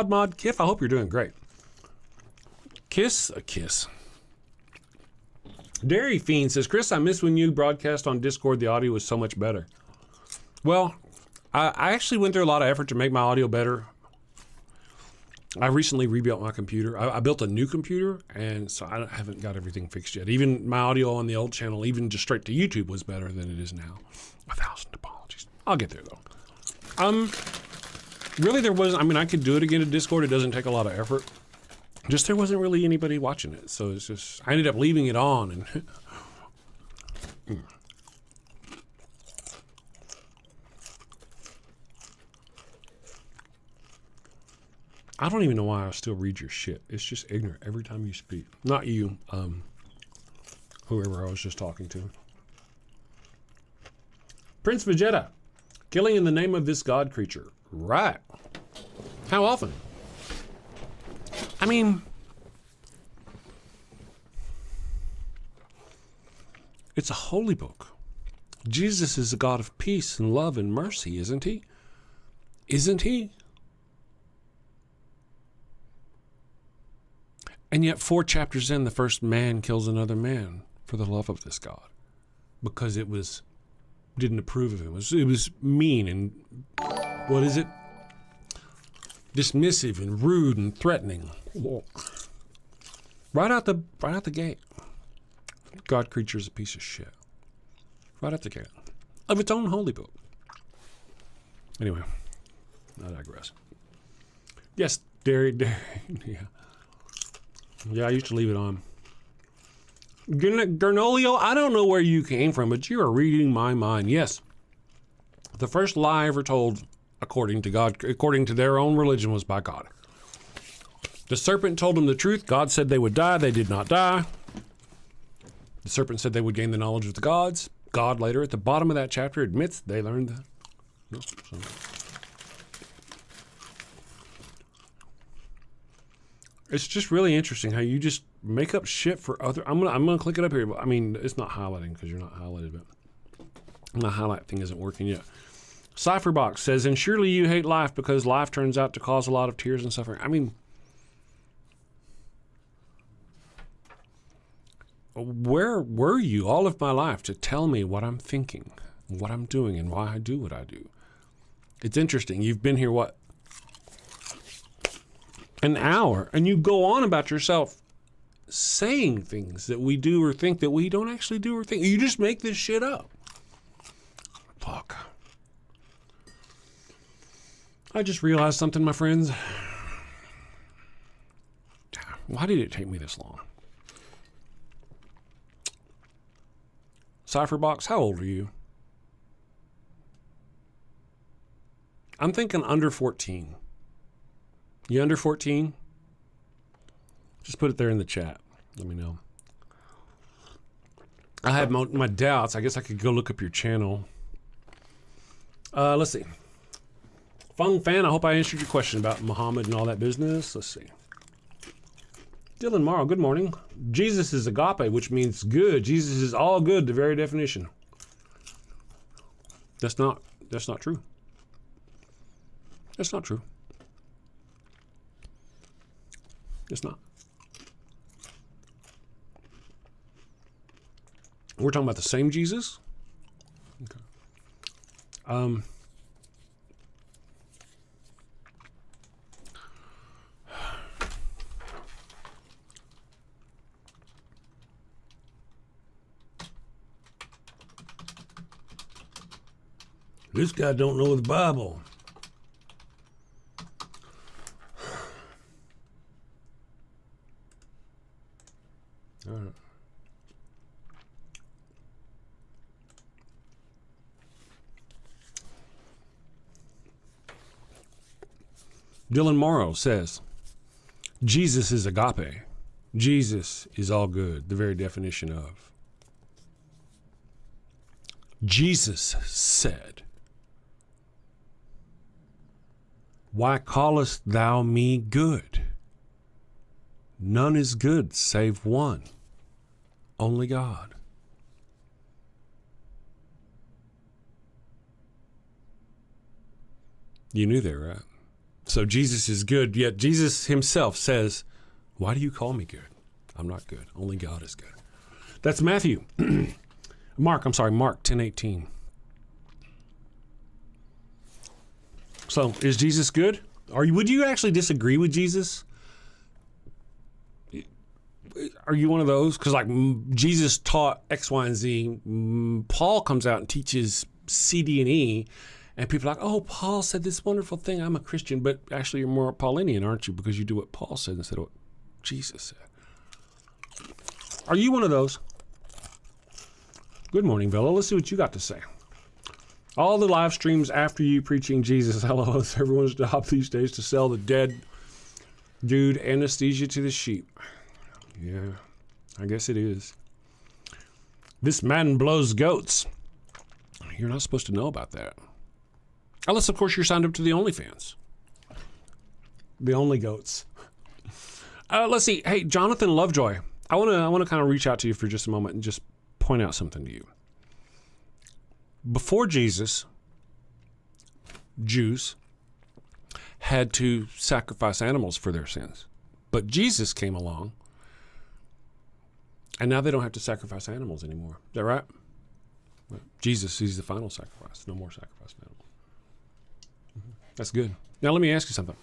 Mod Kiff, I hope you're doing great. Kiss a kiss. Dairy Fiend says, Chris, I miss when you broadcast on Discord. The audio was so much better. Well, I actually went through a lot of effort to make my audio better. I recently rebuilt my computer. I built a new computer, and so I haven't got everything fixed yet. Even my audio on the old channel, even just straight to YouTube, was better than it is now. 1,000 apologies. I'll get there, though. Really, there wasn't. I mean, I could do it again to Discord. It doesn't take a lot of effort. Just there wasn't really anybody watching it, so it's just I ended up leaving it on, and I don't even know why I still read your shit. It's just ignorant every time you speak. Not you, whoever I was just talking to. Prince Vegeta, killing in the name of this god creature. Right. How often? I mean, it's a holy book. Jesus is a God of peace and love and mercy, isn't he? Isn't he? And yet 4 chapters in, the first man kills another man for the love of this God. Because didn't approve of him. It was mean and, what is it? Dismissive and rude and threatening. Right out the gate. God creature's a piece of shit. Right out the gate. Of its own holy book. Anyway, I digress. Yes, Dairy, yeah. Yeah, I used to leave it on. Gernolio, I don't know where you came from, but you are reading my mind. Yes. The first lie ever told, according to God, according to their own religion, was by God. The serpent told them the truth. God said they would die. They did not die. The serpent said they would gain the knowledge of the gods. God later, at the bottom of that chapter, admits they learned that. No, so. It's just really interesting how you just make up shit for other. I'm gonna click it up here. I mean, it's not highlighting because you're not highlighted, but my highlight thing isn't working yet. Cypherbox says, and surely you hate life because life turns out to cause a lot of tears and suffering. I mean, where were you all of my life to tell me what I'm thinking, what I'm doing, and why I do what I do? It's interesting. You've been here, what, an hour, and you go on about yourself saying things that we do or think that we don't actually do or think. You just make this shit up. Fuck. I just realized something, my friends. Why did it take me this long? Cypherbox, how old are you? I'm thinking under 14. You under 14? Just put it there in the chat. Let me know. I have my doubts. I guess I could go look up your channel. Let's see. Fung Fan, I hope I answered your question about Muhammad and all that business. Let's see. Dylan Morrow, good morning. Jesus is agape, which means good. Jesus is all good, the very definition. That's not true. That's not true. It's not. We're talking about the same Jesus? Okay. This guy don't know the Bible. All right. Dylan Morrow says, Jesus is agape. Jesus is all good, the very definition of. Jesus said, why callest thou me good? None is good save one, only God. You knew that, right? So Jesus is good, yet Jesus himself says, why do you call me good? I'm not good. Only God is good. That's Matthew. Mark 10:18. So, is Jesus good? Would you actually disagree with Jesus? Are you one of those? Because Jesus taught X, Y, and Z. Paul comes out and teaches C, D, and E. And people are like, oh, Paul said this wonderful thing. I'm a Christian. But actually, you're more Paulinian, aren't you? Because you do what Paul said instead of what Jesus said. Are you one of those? Good morning, Villa. Let's see what you got to say. All the live streams after you preaching Jesus. Hello, it's everyone's job these days to sell the dead dude anesthesia to the sheep. Yeah, I guess it is. This man blows goats. You're not supposed to know about that. Unless, of course, you're signed up to the OnlyFans. The Only Goats. Let's see. Hey, Jonathan Lovejoy. I want to kind of reach out to you for just a moment and just point out something to you. Before Jesus, Jews had to sacrifice animals for their sins. But Jesus came along, and now they don't have to sacrifice animals anymore. Is that right? Jesus, he's the final sacrifice. No more sacrifice of animals. That's good. Now let me ask you something.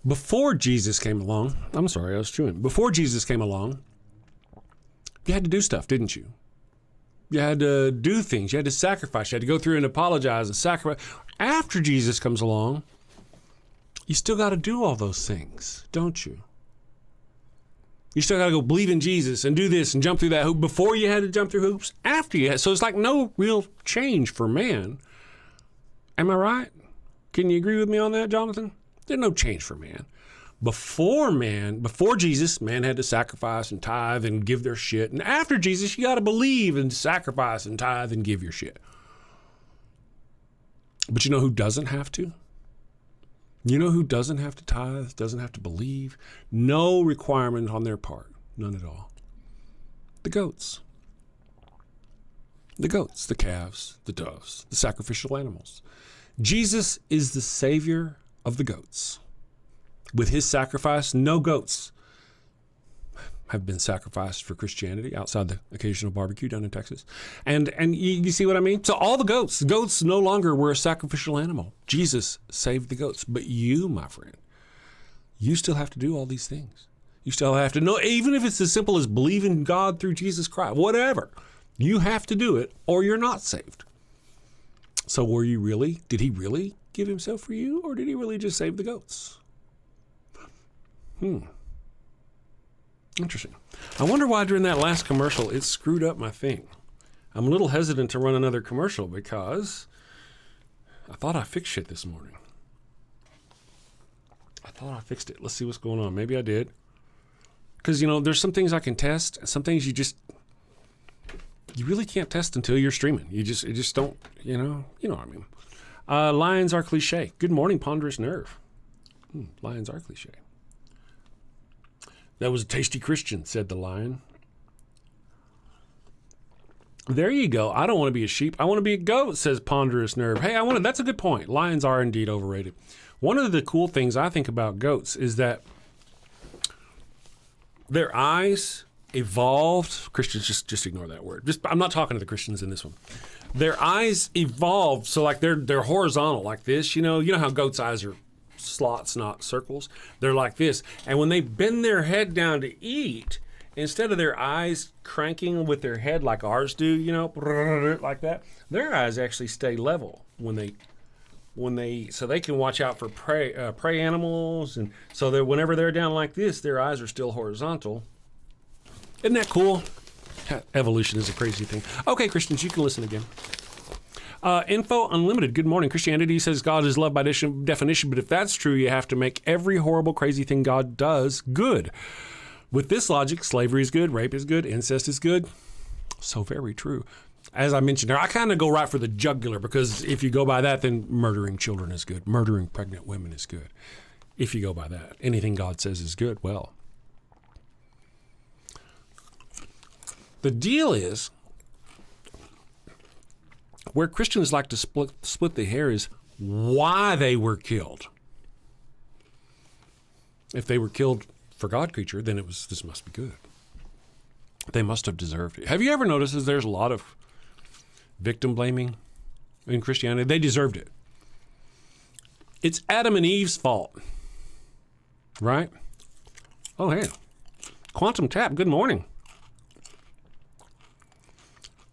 Before Jesus came along, before Jesus came along, you had to do stuff, didn't you? You had to do things. You had to sacrifice. You had to go through and apologize and sacrifice. After Jesus comes along, you still got to do all those things, don't you? You still got to go believe in Jesus and do this and jump through that hoop. Before you had to jump through hoops, after you had. So it's like no real change for man. Am I right? Can you agree with me on that, Jonathan? There's no change for man. Before Jesus, man had to sacrifice and tithe and give their shit. And after Jesus, you got to believe and sacrifice and tithe and give your shit. But you know who doesn't have to? You know who doesn't have to tithe, doesn't have to believe? No requirement on their part. None at all. The goats. The goats, the calves, the doves, the sacrificial animals. Jesus is the Savior of the goats. With his sacrifice, no goats have been sacrificed for Christianity outside the occasional barbecue down in Texas. And you see what I mean? So all the goats no longer were a sacrificial animal. Jesus saved the goats. But you, my friend, you still have to do all these things. You still have to know, even if it's as simple as believing God through Jesus Christ, whatever, you have to do it or you're not saved. So did he really give himself for you, or did he really just save the goats? Interesting. I wonder why during that last commercial it screwed up my thing. I'm a little hesitant to run another commercial because I thought I fixed shit this morning. I thought I fixed it. Let's see what's going on. Maybe I did. Because, there's some things I can test, and some things you really can't test until you're streaming. It just don't, you know what I mean. Lions are cliche. Good morning, ponderous nerve. Lions are cliche. That was a tasty Christian, said the lion. There you go. I don't want to be a sheep. I want to be a goat, says ponderous nerve. Hey, that's a good point. Lions are indeed overrated. One of the cool things I think about goats is that their eyes evolved. Christians, just ignore that word. I'm not talking to the Christians in this one. Their eyes evolved, so like they're horizontal like this. You know how goats' eyes are slots, not circles. They're like this. And when they bend their head down to eat, instead of their eyes cranking with their head like ours do, like that, their eyes actually stay level when they so they can watch out for prey animals, and so that whenever they're down like this, their eyes are still horizontal. Isn't that cool? Evolution is a crazy thing. Okay, Christians, you can listen again. Info Unlimited. Good morning. Christianity says God is love by definition, but if that's true, you have to make every horrible, crazy thing God does good. With this logic, slavery is good, rape is good, incest is good. So very true. As I mentioned there, I kind of go right for the jugular, because if you go by that, then murdering children is good. Murdering pregnant women is good. If you go by that, anything God says is good. Well, the deal is, where Christians like to split the hair is why they were killed. If they were killed for God creature, then this must be good. They must have deserved it. Have you ever noticed that there's a lot of victim blaming in Christianity? They deserved it. It's Adam and Eve's fault, right? Oh, hey. Quantum Tap, good morning.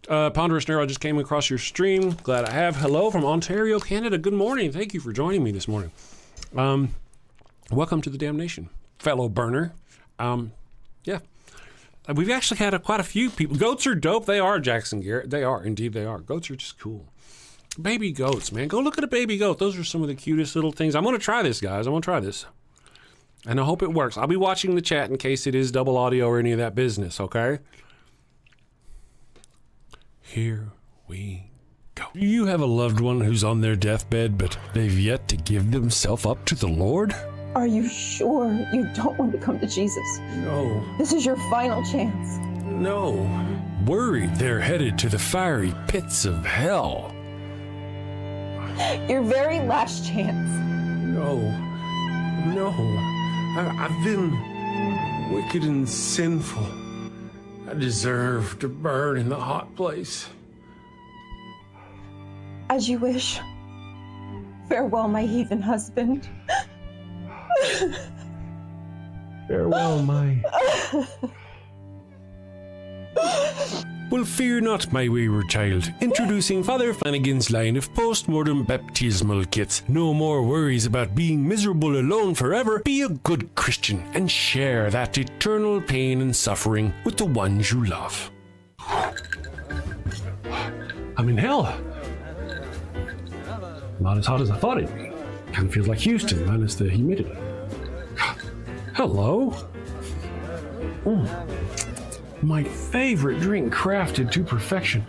Ponderous Narrow, I just came across your stream. Glad I have. Hello from Ontario, Canada. Good morning. Thank you for joining me this morning. Welcome to the damnation, fellow burner. Yeah. We've actually had quite a few people. Goats are dope. They are, Jackson Garrett. They are. Indeed, they are. Goats are just cool. Baby goats, man. Go look at a baby goat. Those are some of the cutest little things. I'm going to try this, guys. I'm going to try this. And I hope it works. I'll be watching the chat in case it is double audio or any of that business, okay? Here we go. Do you have a loved one who's on their deathbed, but they've yet to give themselves up to the Lord? Are you sure you don't want to come to Jesus? No. This is your final chance. No. Worried they're headed to the fiery pits of hell. Your very last chance. No. I've been wicked and sinful. I deserve to burn in the hot place. As you wish. Farewell, my heathen husband. Farewell, my... Well, fear not, my wayward child. Introducing Father Flanagan's line of post-mortem baptismal kits. No more worries about being miserable alone forever. Be a good Christian and share that eternal pain and suffering with the ones you love. I'm in hell. Not as hot as I thought it'd be. Kind of feels like Houston, minus the humidity. Hello. My favorite drink crafted to perfection.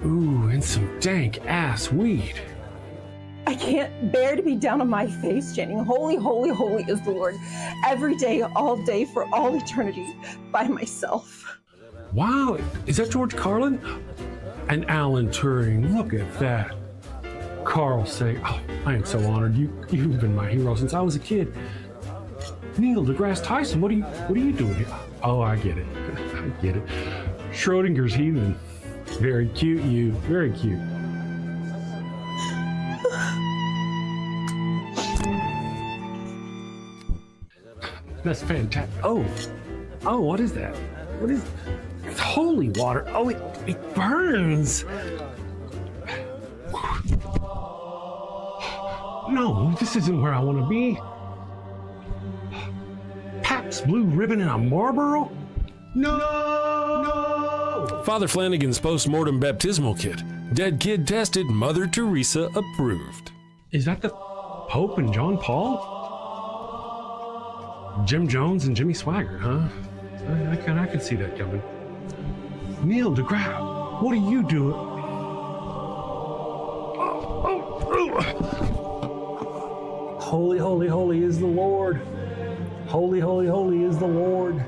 Ooh, and some dank ass weed. I can't bear to be down on my face chanting, holy, holy, holy is the Lord, every day, all day, for all eternity, by myself. Wow, is that George Carlin? And Alan Turing, look at that. Carl say, oh, I am so honored. You've been my hero since I was a kid. Neil deGrasse Tyson, what are you doing here? Oh, I get it. I get it. Schrodinger's heathen. Very cute, you. Very cute. That's fantastic. Oh, what is that? What is? It's holy water. Oh, it burns. No, this isn't where I want to be. Pabst Blue Ribbon and a Marlboro? No! Father Flanagan's post-mortem baptismal kit. Dead kid tested, Mother Teresa approved. Is that the Pope and John Paul? Jim Jones and Jimmy Swaggart, huh? I could see that coming. Neil deGrasse, what are you doing? Holy, holy, holy is the Lord. Holy, holy, holy is the Lord.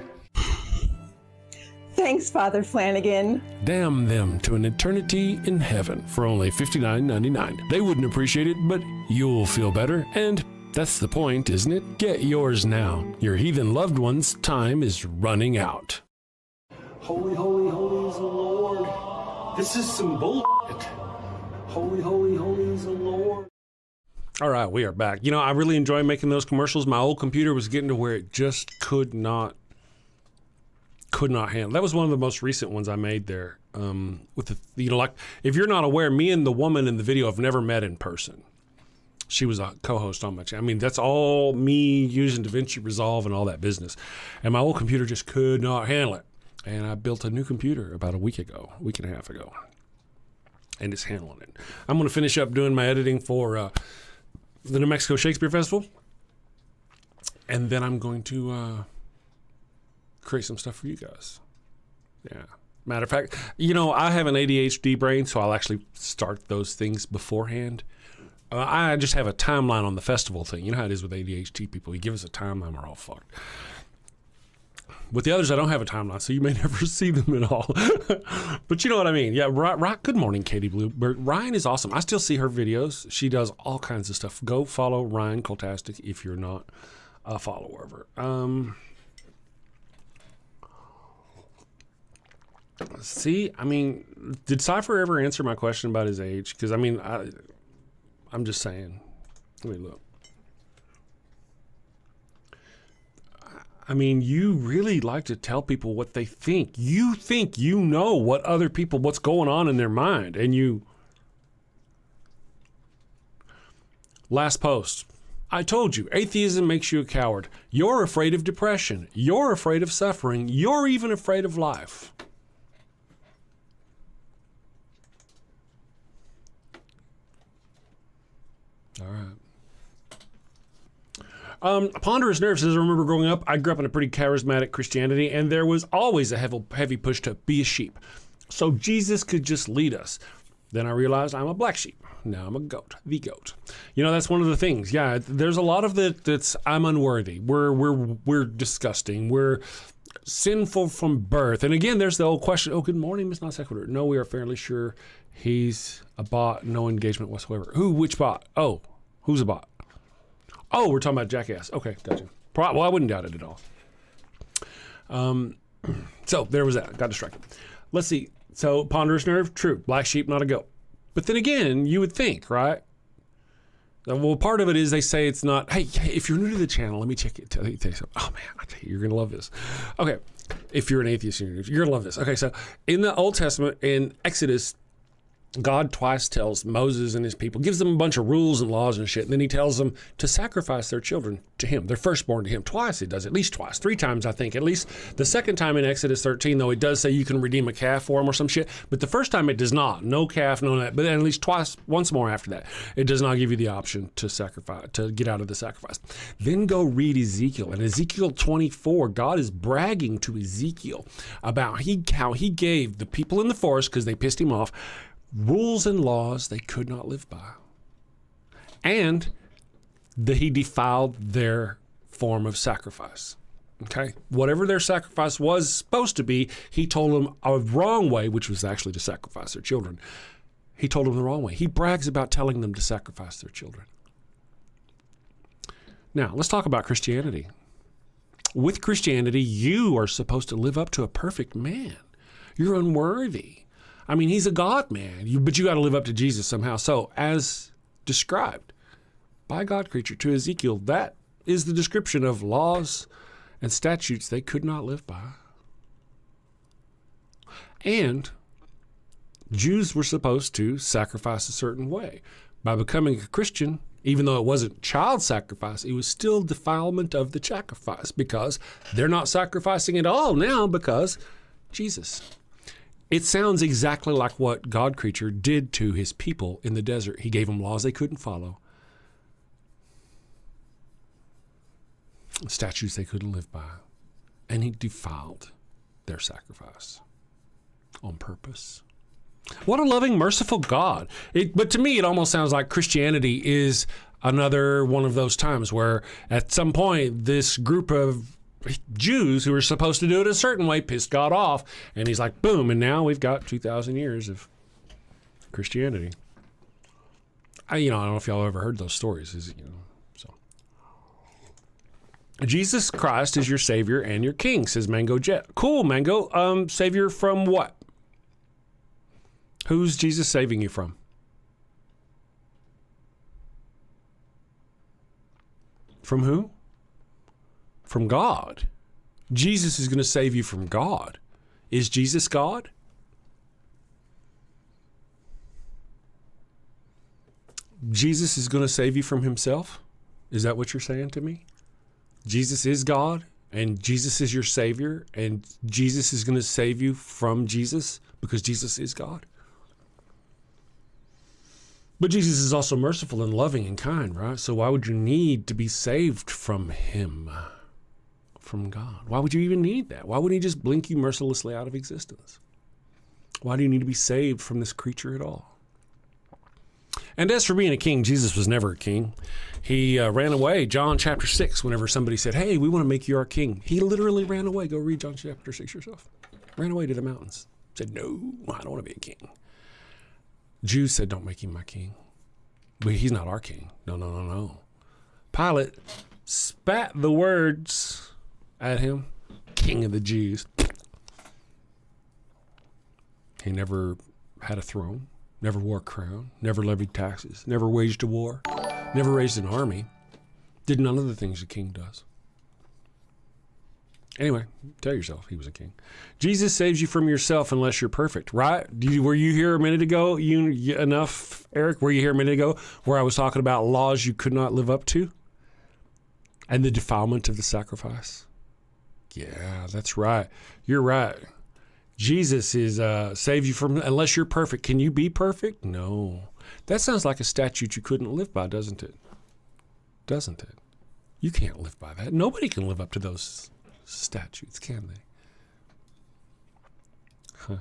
Thanks, Father Flanagan. Damn them to an eternity in heaven for only $59.99. They wouldn't appreciate it, but you'll feel better, and that's the point, isn't it? Get yours now. Your heathen loved one's time is running out. Holy, holy, holy is the Lord. This is some bullshit. Holy, holy, holy is the Lord. All right, we are back. You know, I really enjoy making those commercials. My old computer was getting to where it just could not handle. That was one of the most recent ones I made there. With the, you know, like, if you're not aware, me and the woman in the video have never met in person. She was a co-host on my channel. I mean, that's all me using DaVinci Resolve and all that business. And my old computer just could not handle it. And I built a new computer about a week and a half ago. And it's handling it. I'm going to finish up doing my editing for the New Mexico Shakespeare Festival. And then I'm going to create some stuff for you guys. Yeah. Matter of fact, you know, I have an ADHD brain, so I'll actually start those things beforehand. I just have a timeline on the festival thing. You know how it is with ADHD people. You give us a timeline, we're all fucked. With the others, I don't have a timeline, so you may never see them at all. But you know what I mean. Yeah, good morning, Katie Bluebird. Ryan is awesome. I still see her videos. She does all kinds of stuff. Go follow Ryan Coltastic if you're not a follower of her. See, I mean, did Cypher ever answer my question about his age? Because, I mean, I'm just saying. Let me look. I mean, you really like to tell people what they think. You think you know what's going on in their mind. And you... Last post. I told you, atheism makes you a coward. You're afraid of depression. You're afraid of suffering. You're even afraid of life. All right. Ponderous Nerve says, I remember growing up, I grew up in a pretty charismatic Christianity, and there was always a heavy push to be a sheep. So Jesus could just lead us. Then I realized I'm a black sheep. Now I'm a goat, the goat. You know, that's one of the things. Yeah, there's a lot of that's I'm unworthy. We're disgusting. We're sinful from birth. And again, there's the old question, good morning, Miss Non Sequitur. No, we are fairly sure he's a bot, no engagement whatsoever. Which bot? Oh, who's a bot? Oh, we're talking about Jackass. Okay, gotcha. Well, I wouldn't doubt it at all. So there was that. Got distracted. Let's see. So Ponderous Nerve, true. Black sheep, not a goat. But then again, you would think, right? Well, part of it is they say it's not. Hey, if you're new to the channel, let me tell you something. Oh man, I tell you, you're gonna love this. Okay, if you're an atheist, you're gonna love this. Okay, so in the Old Testament, in Exodus, God twice tells Moses and his people, gives them a bunch of rules and laws and shit, and then he tells them to sacrifice their children to him, their firstborn to him. Twice he does, at least twice, 3 times I think. At least the second time in Exodus 13, though, it does say you can redeem a calf for him or some shit, but the first time it does not. No calf, no that. But then at least once more after that, it does not give you the option to sacrifice, to get out of the sacrifice. Then go read Ezekiel. In Ezekiel 24, God is bragging to Ezekiel about how he gave the people in the forest, because they pissed him off, rules and laws they could not live by. And that he defiled their form of sacrifice. Okay? Whatever their sacrifice was supposed to be, he told them a wrong way, which was actually to sacrifice their children. He told them the wrong way. He brags about telling them to sacrifice their children. Now, let's talk about Christianity. With Christianity, you are supposed to live up to a perfect man. You're unworthy. I mean, he's a God man, but you got to live up to Jesus somehow. So as described by God creature to Ezekiel, that is the description of laws and statutes they could not live by. And Jews were supposed to sacrifice a certain way. By becoming a Christian, even though it wasn't child sacrifice, it was still defilement of the sacrifice because they're not sacrificing at all now because Jesus. It sounds exactly like what God creature did to his people in the desert. He gave them laws they couldn't follow, statutes they couldn't live by, and he defiled their sacrifice on purpose. What a loving, merciful God. But to me, it almost sounds like Christianity is another one of those times where at some point this group of Jews who were supposed to do it a certain way pissed God off, and he's like, boom, and now we've got 2,000 years of Christianity. I don't know if y'all ever heard those stories. So Jesus Christ is your Savior and your King, says Mango Jet. Cool, Mango. Savior from what? Who's Jesus saving you from? From who? From God. Jesus is going to save you from God. Is Jesus God? Jesus is going to save you from himself? Is that what you're saying to me? Jesus is God, and Jesus is your Savior, and Jesus is going to save you from Jesus because Jesus is God? But Jesus is also merciful and loving and kind, right? So why would you need to be saved from him? From God? Why would you even need that? Why wouldn't he just blink you mercilessly out of existence? Why do you need to be saved from this creature at all? And as for being a king, Jesus was never a king. He ran away. John chapter 6, whenever somebody said, hey, we want to make you our king, he literally ran away. Go read John chapter 6 yourself. Ran away to the mountains. Said, no, I don't want to be a king. Jews said, don't make him my king. But he's not our king. No. Pilate spat the words at him, King of the Jews. He never had a throne, never wore a crown, never levied taxes, never waged a war, never raised an army, did none of the things a king does. Anyway, tell yourself he was a king. Jesus saves you from yourself unless you're perfect, right? Were you here a minute ago? Enough, Eric? Were you here a minute ago where I was talking about laws you could not live up to and the defilement of the sacrifice? Yeah, that's right. You're right. Jesus is save you from, unless you're perfect. Can you be perfect? No. That sounds like a statute you couldn't live by, doesn't it? Doesn't it? You can't live by that. Nobody can live up to those statutes, can they?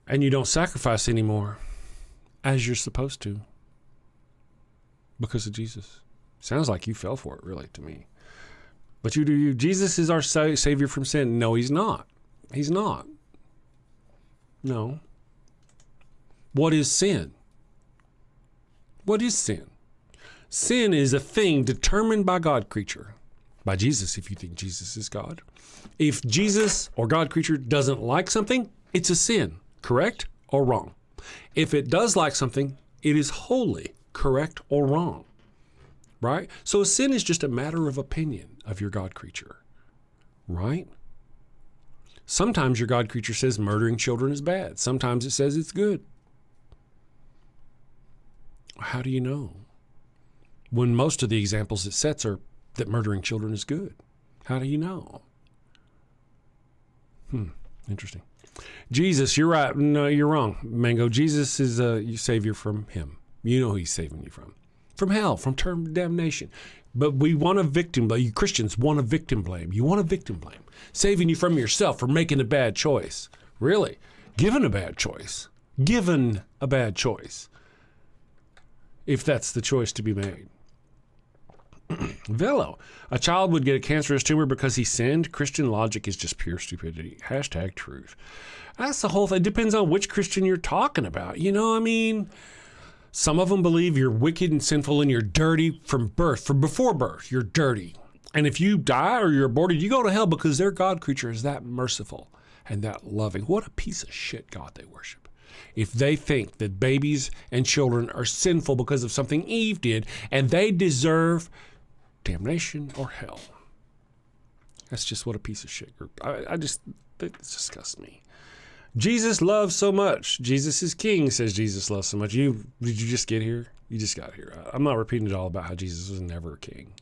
And you don't sacrifice anymore as you're supposed to because of Jesus. Sounds like you fell for it, really, to me. But you do. Jesus is our Savior from sin. No, he's not. He's not. No. What is sin? What is sin? Sin is a thing determined by God creature. By Jesus, if you think Jesus is God. If Jesus or God creature doesn't like something, it's a sin, correct or wrong? If it does like something, it is holy, correct or wrong, right? So a sin is just a matter of opinion of your God creature, right? Sometimes your God creature says murdering children is bad. Sometimes it says it's good. How do you know? When most of the examples it sets are that murdering children is good. How do you know? Interesting. Jesus, you're right. No, you're wrong, Mango. Jesus is a savior from him. You know who he's saving you from. From hell, from term damnation. But we want a victim blame. You Christians want a victim blame. You want a victim blame. Saving you from yourself for making a bad choice. Really? Given a bad choice. Given a bad choice. If that's the choice to be made. Velo, a child would get a cancerous tumor because he sinned. Christian logic is just pure stupidity. Hashtag truth. That's the whole thing. It depends on which Christian you're talking about. You know, I mean, some of them believe you're wicked and sinful and you're dirty from birth, from before birth. You're dirty. And if you die or you're aborted, you go to hell because their God creature is that merciful and that loving. What a piece of shit God they worship. If they think that babies and children are sinful because of something Eve did and they deserve damnation or hell. That's just what a piece of shit group. It disgusts me. Jesus loves so much. Jesus is king, says Jesus loves so much. Did you just get here? You just got here. I'm not repeating it all about how Jesus was never a king.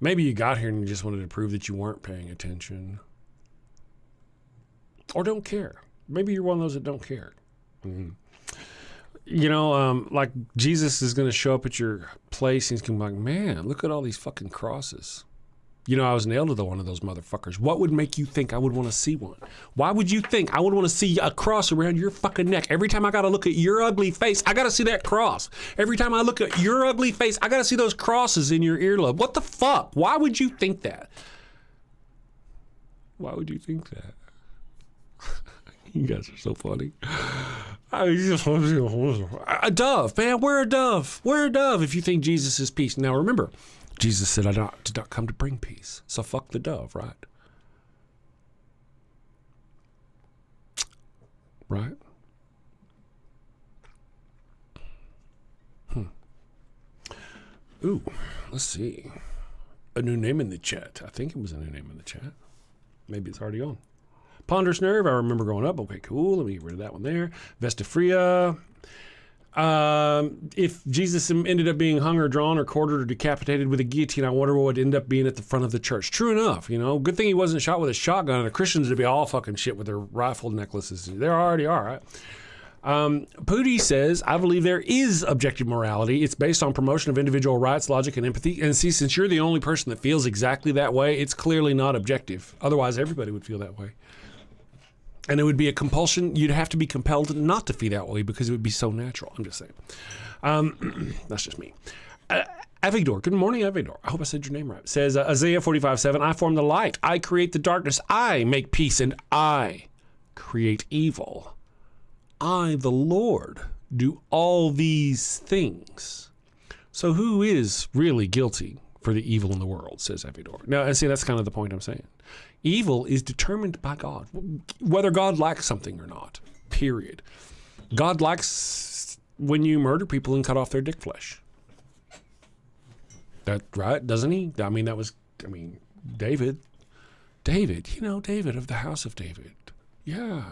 Maybe you got here and you just wanted to prove that you weren't paying attention. Or don't care. Maybe you're one of those that don't care. Mm-hmm. You know, like Jesus is going to show up at your place and he's going to be like, man, look at all these fucking crosses. You know, I was nailed to one of those motherfuckers. What would make you think I would want to see one? Why would you think I would want to see a cross around your fucking neck? Every time I got to look at your ugly face, I got to see that cross. Every time I look at your ugly face, I got to see those crosses in your earlobe. What the fuck? Why would you think that? Why would you think that? You guys are so funny. A dove, man, wear a dove. Wear a dove if you think Jesus is peace. Now remember, Jesus said, I did not come to bring peace. So fuck the dove, right? Right? Ooh, let's see. A new name in the chat. I think it was a new name in the chat. Maybe it's already on. Ponderous Nerve, I remember growing up. Okay, cool. Let me get rid of that one there. Vestifria. If Jesus ended up being hung or drawn or quartered or decapitated with a guillotine, I wonder what would end up being at the front of the church. True enough, you know. Good thing he wasn't shot with a shotgun, and the Christians would be all fucking shit with their rifle necklaces. They already are, right? Pooty says, I believe there is objective morality. It's based on promotion of individual rights, logic, and empathy. And see, since you're the only person that feels exactly that way, it's clearly not objective. Otherwise, everybody would feel that way. And it would be a compulsion. You'd have to be compelled not to feel that way because it would be so natural. I'm just saying. That's just me. Avidor, good morning, Avidor. I hope I said your name right. Says Isaiah 45:7, I form the light. I create the darkness. I make peace and I create evil. I, the Lord, do all these things. So who is really guilty for the evil in the world, says Avidor. Now, and see, that's kind of the point I'm saying. Evil is determined by God, whether God likes something or not, period. God likes when you murder people and cut off their dick flesh. That right, doesn't he? David, you know, David of the house of David. Yeah.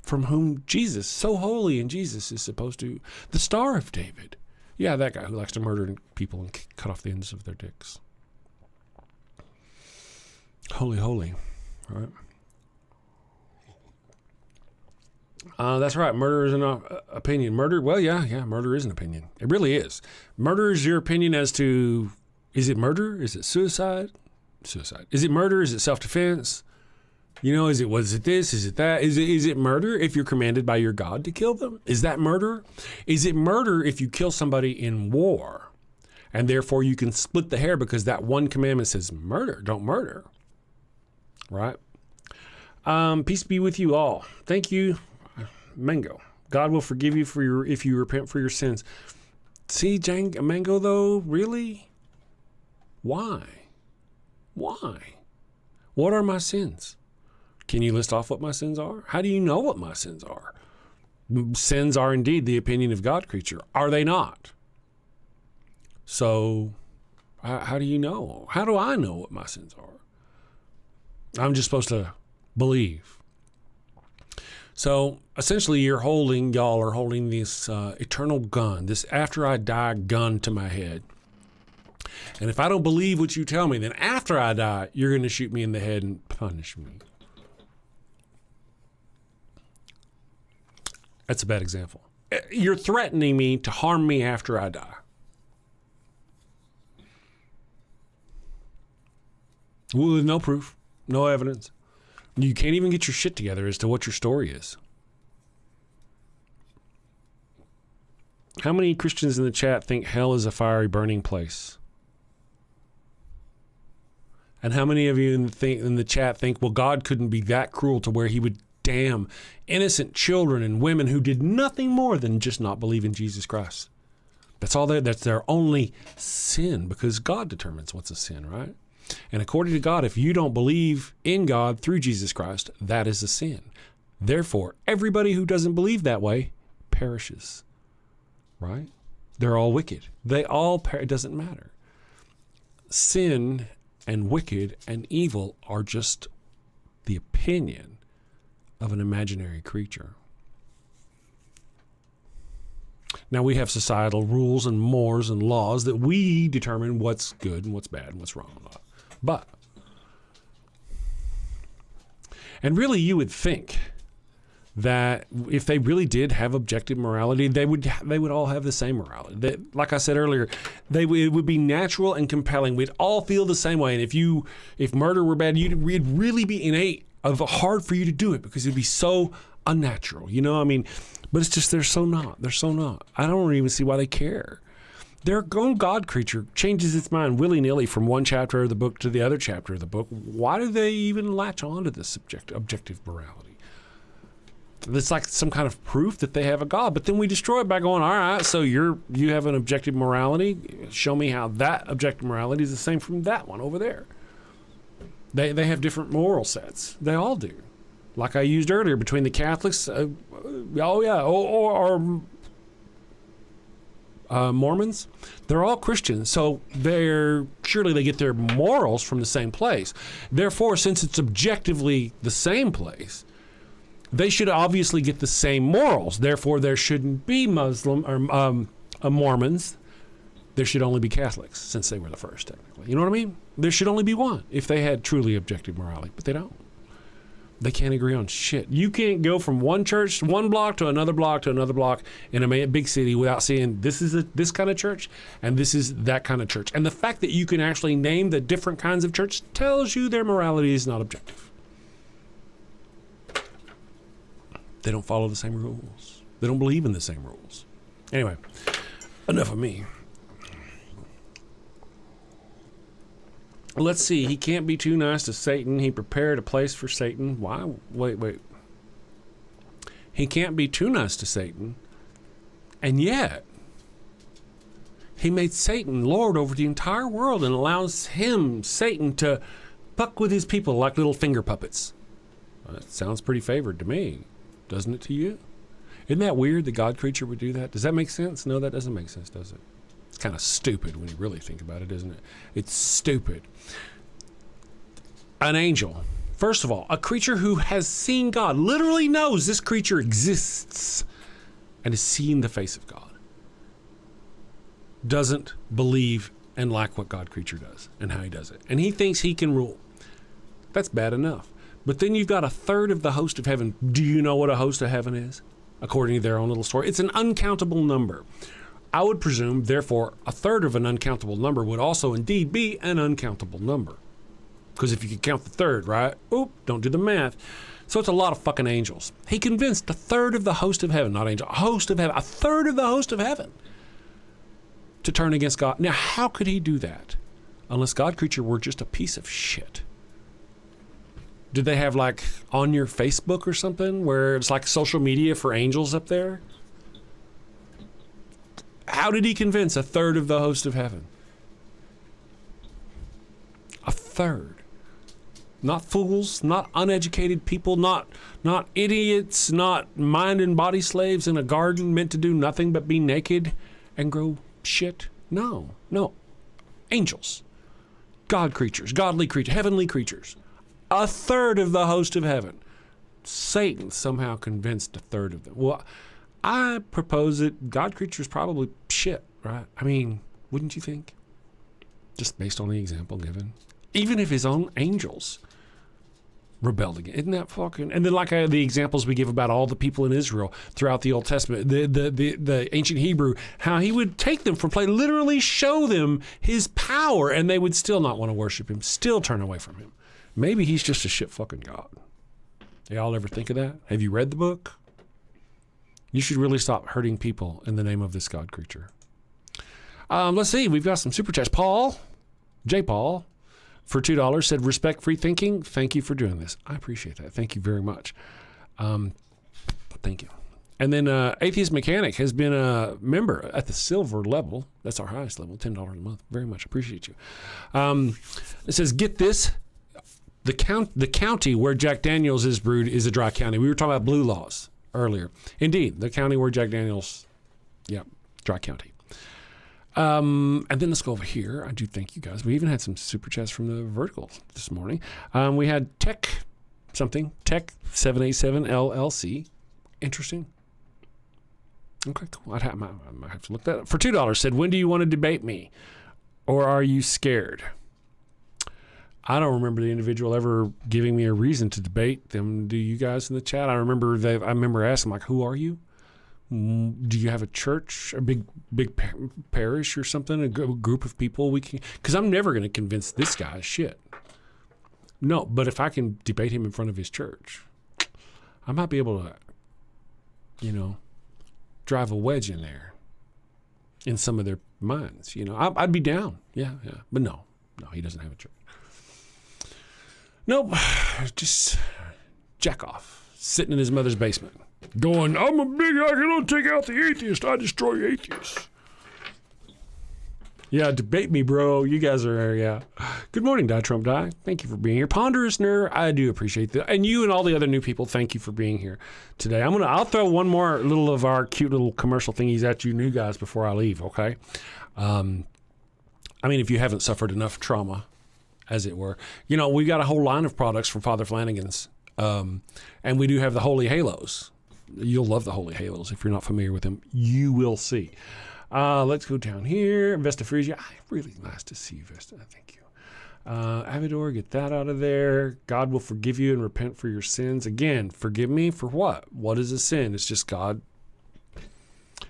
From whom Jesus, so holy, and Jesus is supposed to, the Star of David. Yeah, that guy who likes to murder people and cut off the ends of their dicks. Holy, all right? That's right. Murder is an opinion. Murder, well, yeah, murder is an opinion. It really is. Murder is your opinion as to, is it murder? Is it suicide? Suicide. Is it murder? Is it self-defense? You know, was it this? Is it that? Is it murder if you're commanded by your God to kill them? Is that murder? Is it murder if you kill somebody in war and therefore you can split the hair because that one commandment says murder, don't murder? Right? Peace be with you all. Thank you, Mango. God will forgive you if you repent for your sins. See, Mango, though, really? Why? What are my sins? Can you list off what my sins are? How do you know what my sins are? Sins are indeed the opinion of God creature. Are they not? So, how do you know? How do I know what my sins are? I'm just supposed to believe. So essentially y'all are holding this eternal gun, this after I die gun to my head. And if I don't believe what you tell me, then after I die, you're going to shoot me in the head and punish me. That's a bad example. You're threatening me to harm me after I die. With no proof. No evidence. You can't even get your shit together as to what your story is. How many Christians in the chat think hell is a fiery burning place? And how many of you in the chat think, well, God couldn't be that cruel to where he would damn innocent children and women who did nothing more than just not believe in Jesus Christ? That's their only sin, because God determines what's a sin, right? And according to God, if you don't believe in God through Jesus Christ, that is a sin. Therefore, everybody who doesn't believe that way perishes. Right? They're all wicked. They all it doesn't matter. Sin and wicked and evil are just the opinion of an imaginary creature. Now, we have societal rules and mores and laws that we determine what's good and what's bad and what's wrong. But, and really you would think that if they really did have objective morality, they would all have the same morality. Like I said earlier, it would be natural and compelling. We'd all feel the same way. And if murder were bad, it'd really be innate, hard for you to do it because it'd be so unnatural. You know, I mean, but it's just they're so not. They're so not. I don't even see why they care. Their own God creature changes its mind willy-nilly from one chapter of the book to the other chapter of the book. Why do they even latch on to this objective morality? It's like some kind of proof that they have a God, but then we destroy it by going, all right, so you have an objective morality. Show me how that objective morality is the same from that one over there. They have different moral sets. They all do. Like I used earlier, between the Catholics, Mormons, they're all Christians, so surely they get their morals from the same place. Therefore, since it's objectively the same place, they should obviously get the same morals. Therefore, there shouldn't be Muslim or Mormons. There should only be Catholics, since they were the first, technically. You know what I mean? There should only be one if they had truly objective morality, but they don't. They can't agree on shit. You can't go from one church, one block to another block in a big city without seeing this is this kind of church and this is that kind of church. And the fact that you can actually name the different kinds of church tells you their morality is not objective. They don't follow the same rules. They don't believe in the same rules. Anyway, enough of me. Let's see. He can't be too nice to Satan. He prepared a place for Satan. Why? Wait. He can't be too nice to Satan. And yet, he made Satan Lord over the entire world and allows him, Satan, to fuck with his people like little finger puppets. That sounds pretty favored to me. Doesn't it to you? Isn't that weird that God creature would do that? Does that make sense? No, that doesn't make sense, does it? It's kind of stupid when you really think about it, isn't it? It's stupid. An angel, first of all, a creature who has seen God, literally knows this creature exists and has seen the face of God, doesn't believe and like what God creature does and how he does it. And he thinks he can rule. That's bad enough. But then you've got a third of the host of heaven. Do you know what a host of heaven is? According to their own little story, it's an uncountable number. I would presume, therefore, a third of an uncountable number would also indeed be an uncountable number. Because if you could count the third, right? Oop, don't do the math. So it's a lot of fucking angels. He convinced a third of the host of heaven, not angel, a host of heaven, a third of the host of heaven to turn against God. Now, how could he do that? Unless God creature were just a piece of shit. Did they have like on your Facebook or something where it's like social media for angels up there? How did he convince a third of the host of heaven? A third. Not fools, not uneducated people, not idiots, not mind and body slaves in a garden meant to do nothing but be naked and grow shit. No. Angels. God creatures, godly creatures, heavenly creatures. A third of the host of heaven. Satan somehow convinced a third of them. Well, I propose that God creatures probably shit, right? I mean, wouldn't you think? Just based on the example given. Even if his own angels rebelled again. Isn't that fucking... And then like the examples we give about all the people in Israel throughout the Old Testament, the ancient Hebrew, how he would take them from play, literally show them his power, and they would still not want to worship him, still turn away from him. Maybe he's just a shit fucking God. Y'all ever think of that? Have you read the book? You should really stop hurting people in the name of this God creature. Let's see. We've got some super chats. J. Paul, for $2 said, respect free thinking. Thank you for doing this. I appreciate that. Thank you very much. Thank you. And then Atheist Mechanic has been a member at the silver level. That's our highest level, $10 a month. Very much appreciate you. It says, get this. The county where Jack Daniels is brewed is a dry county. We were talking about blue laws earlier. Indeed, the county where Jack Daniels, dry county. And then let's go over here. I do thank you guys. We even had some super chats from the vertical this morning. We had Tech 787 LLC. Interesting. Okay, cool. I might have to look that up. For $2, said, when do you want to debate me? Or are you scared? I don't remember the individual ever giving me a reason to debate them. Do you guys in the chat? I remember asking, like, who are you? Do you have a church, a big parish or something, a group of people we can? Because I'm never going to convince this guy shit. No, but if I can debate him in front of his church, I might be able to, drive a wedge in there in some of their minds. I'd be down. Yeah. But no, he doesn't have a church. Nope, just jack off, sitting in his mother's basement, going, I can take out the atheist, I destroy atheists. Yeah, debate me, bro. You guys are, yeah. Good morning, Die Trump Die. Thank you for being here. Ponderous Nerd, I do appreciate that. And you and all the other new people, thank you for being here today. I'll throw one more little of our cute little commercial thingies at you new guys before I leave, okay? If you haven't suffered enough trauma, as it were. We got a whole line of products from Father Flanagan's. And we do have the Holy Halos. You'll love the Holy Halos. If you're not familiar with them, you will see. Let's go down here. Vesta Frisia. Really nice to see you, Vesta. Thank you. Avidor, get that out of there. God will forgive you and repent for your sins. Again, forgive me for what? What is a sin? It's just God.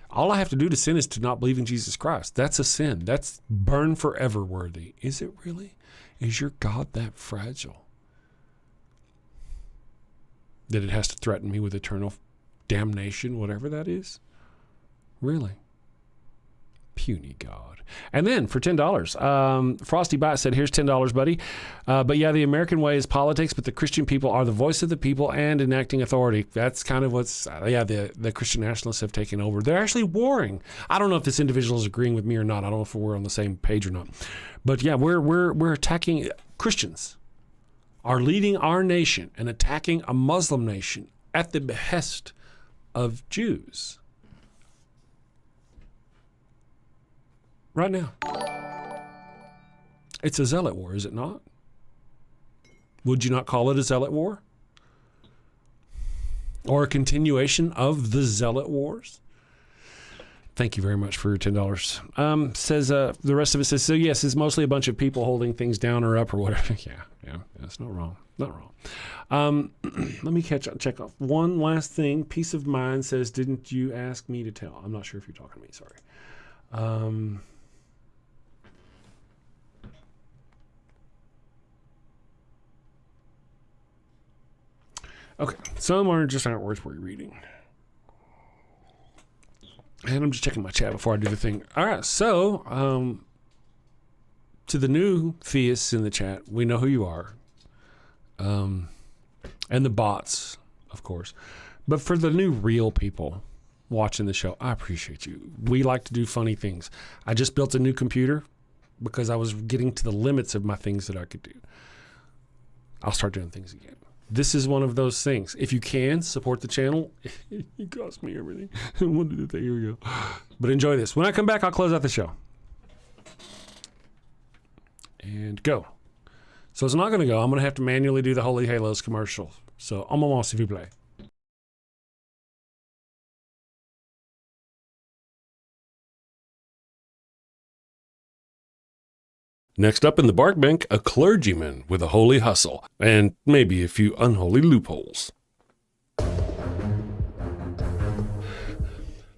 All I have to do to sin is to not believe in Jesus Christ. That's a sin. That's burn forever worthy. Is it really? Is your God that fragile that it has to threaten me with eternal damnation, whatever that is? Really? Puny God. And then for $10, Frosty Bite said, here's $10, buddy. But yeah, the American way is politics, but the Christian people are the voice of the people and enacting authority. That's kind of what's, the Christian nationalists have taken over. They're actually warring. I don't know if this individual is agreeing with me or not. I don't know if we're on the same page or not. But yeah, we're attacking Christians are leading our nation and attacking a Muslim nation at the behest of Jews. Right now. It's a zealot war, is it not? Would you not call it a zealot war? Or a continuation of the zealot wars? Thank you very much for your $10. Says the rest of it says, so yes, it's mostly a bunch of people holding things down or up or whatever. Yeah, that's not wrong. Not wrong. Let me check off one last thing. Peace of Mind says, didn't you ask me to tell? I'm not sure if you're talking to me, sorry. Okay, some just aren't worth rereading. And I'm just checking my chat before I do the thing. All right, so to the new theists in the chat, we know who you are. And the bots, of course. But for the new real people watching the show, I appreciate you. We like to do funny things. I just built a new computer because I was getting to the limits of my things that I could do. I'll start doing things again. This is one of those things. If you can, support the channel. It cost me everything. What did it say? Here we go. But enjoy this. When I come back, I'll close out the show. And go. So it's not going to go. I'm going to have to manually do the Holy Halos commercial. So, un moment, s'il vous plaît. Next up in the bark bank, a clergyman with a holy hustle, and maybe a few unholy loopholes.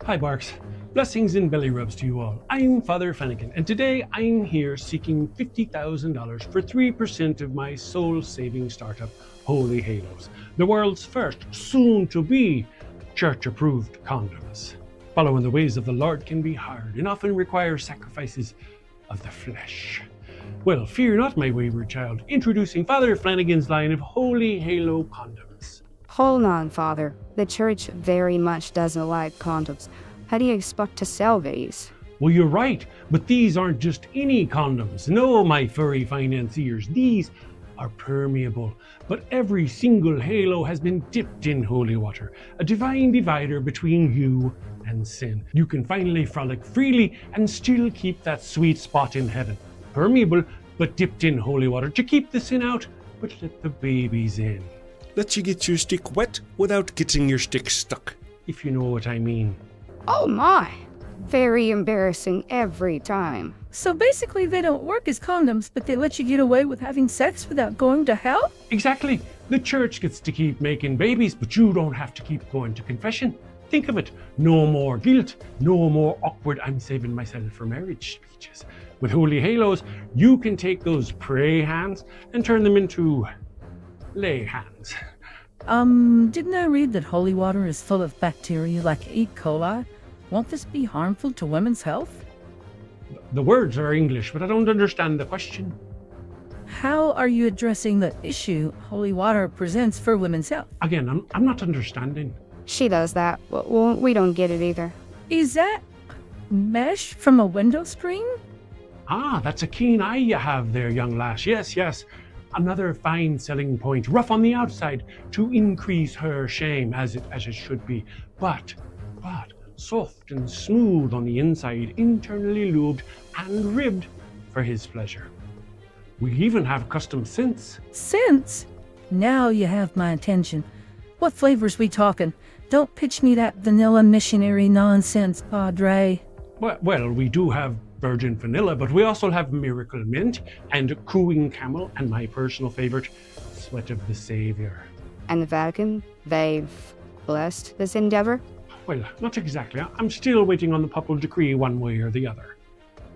Hi, Barks. Blessings and belly rubs to you all. I'm Father Flanagan, and today I'm here seeking $50,000 for 3% of my soul-saving startup, Holy Halos, the world's first, soon-to-be, church-approved condoms. Following the ways of the Lord can be hard and often require sacrifices of the flesh. Well, fear not, my wayward child. Introducing Father Flanagan's line of Holy Halo condoms. Hold on, Father. The church very much doesn't like condoms. How do you expect to sell these? Well, you're right, but these aren't just any condoms. No, my furry financiers, these are permeable. But every single halo has been dipped in holy water, a divine divider between you and sin. You can finally frolic freely and still keep that sweet spot in heaven. Permeable, but dipped in holy water to keep the sin out, but let the babies in. Let you get your stick wet without getting your stick stuck. If you know what I mean. Oh my! Very embarrassing every time. So basically they don't work as condoms, but they let you get away with having sex without going to hell? Exactly. The church gets to keep making babies, but you don't have to keep going to confession. Think of it. No more guilt. No more awkward "I'm saving myself for marriage" speeches. With holy halos, you can take those pray hands and turn them into lay hands. Didn't I read that holy water is full of bacteria like E. coli? Won't this be harmful to women's health? The words are English, but I don't understand the question. How are you addressing the issue holy water presents for women's health? Again, I'm not understanding. She does that. Well, we don't get it either. Is that mesh from a window screen? Ah, that's a keen eye you have there, young lass. Yes. Another fine selling point. Rough on the outside to increase her shame, as it should be. But soft and smooth on the inside, internally lubed and ribbed for his pleasure. We even have custom scents. Scents? Now you have my attention. What flavors we talking? Don't pitch me that vanilla missionary nonsense, Padre. Well, we do have virgin vanilla, but we also have miracle mint and cooing camel and my personal favorite, sweat of the Savior. And the Vatican, they've blessed this endeavor? Well, not exactly. I'm still waiting on the papal decree one way or the other.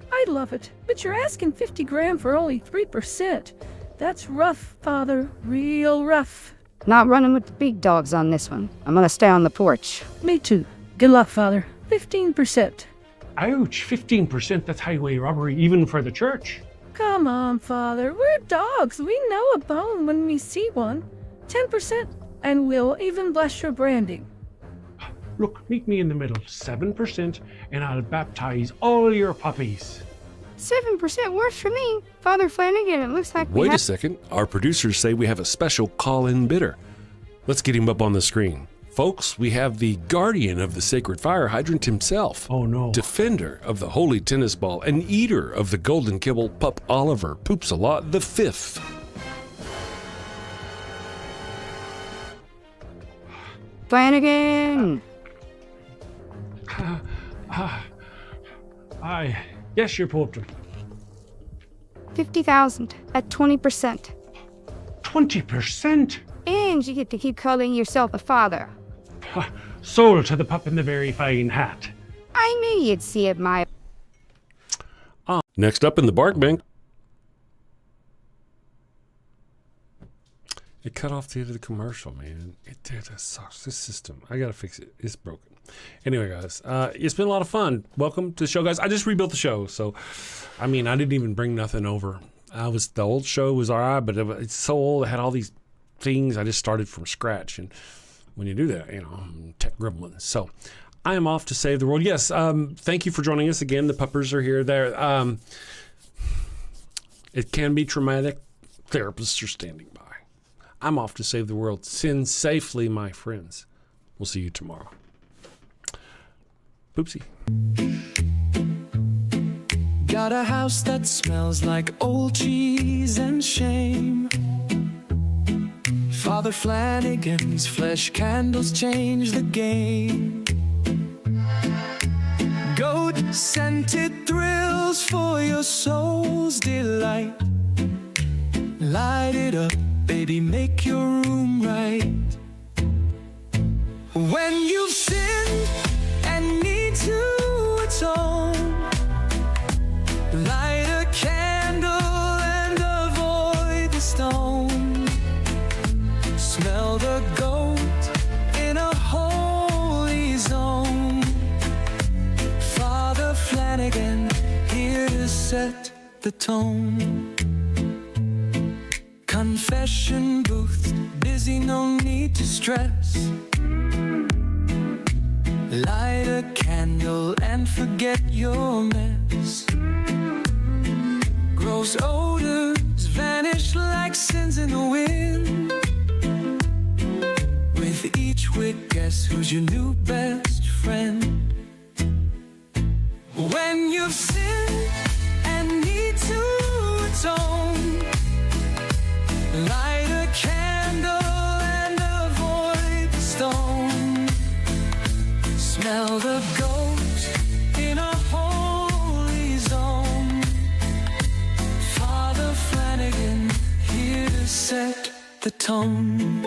I love it, but you're asking 50 grand for only 3%. That's rough, Father, real rough. Not running with the big dogs on this one. I'm gonna stay on the porch. Me too. Good luck, Father. 15%. Ouch, 15%, that's highway robbery even for the church. Come on, Father, we're dogs. We know a bone when we see one. 10%, and we'll even bless your branding. Look, meet me in the middle, 7%, and I'll baptize all your puppies. 7% works for me. Father Flanagan, it looks like Wait a second. Our producers say we have a special call-in bidder. Let's get him up on the screen. Folks, we have the guardian of the sacred fire hydrant himself. Oh no. Defender of the holy tennis ball and eater of the golden kibble, Pup Oliver Poops a Lot the Fifth. Flanagan! Yes, your Pope. 50,000 at 20%. 20%? And you get to keep calling yourself a father. Sold to the pup in the very fine hat. I knew you'd see it, my... Next up in the bark bank. It cut off the end of the commercial, man. It did. That sucks. This system, I gotta fix it. It's broken. Anyway, guys, it's been a lot of fun. Welcome to the show, guys. I just rebuilt the show, so I didn't even bring nothing over. The old show was all right, but it's so old. It had all these things. I just started from scratch, and when you do that, tech gremlins. So I am off to save the world. Yes, thank you for joining us again. The puppers are here. There, it can be traumatic. Therapists are standing by. I'm off to save the world. Sin safely, my friends. We'll see you tomorrow. Boopsie. Got a house that smells like old cheese and shame. Father Flanagan's flesh candles change the game. Goat-scented thrills for your soul's delight. Light it up, baby, make your room right. When you've sinned and need to atone, light a candle and avoid the stone. Smell the goat in a holy zone. Father Flanagan, here to set the tone. confession booth, busy, no need to stress. Light a candle and forget your mess. Gross odors vanish like sins in the wind. With each wick, guess who's your new best friend? When you've sinned and need to atone, light a candle and avoid the stone. Smell the goat in a holy zone. Father Flanagan here to set the tone.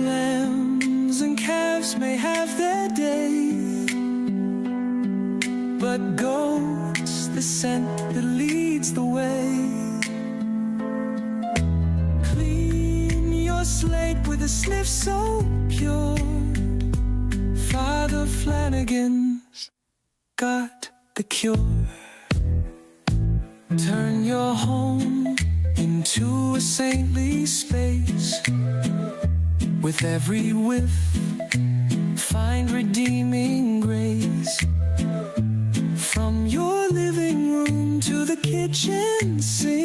Lambs and calves may have their day, but goats the scent that leads the way. Clean your slate with a sniff so pure. Father Flanagan's got the cure. Turn your home into a saintly space. With every whiff, find redeeming grace. From your living room to the kitchen sink,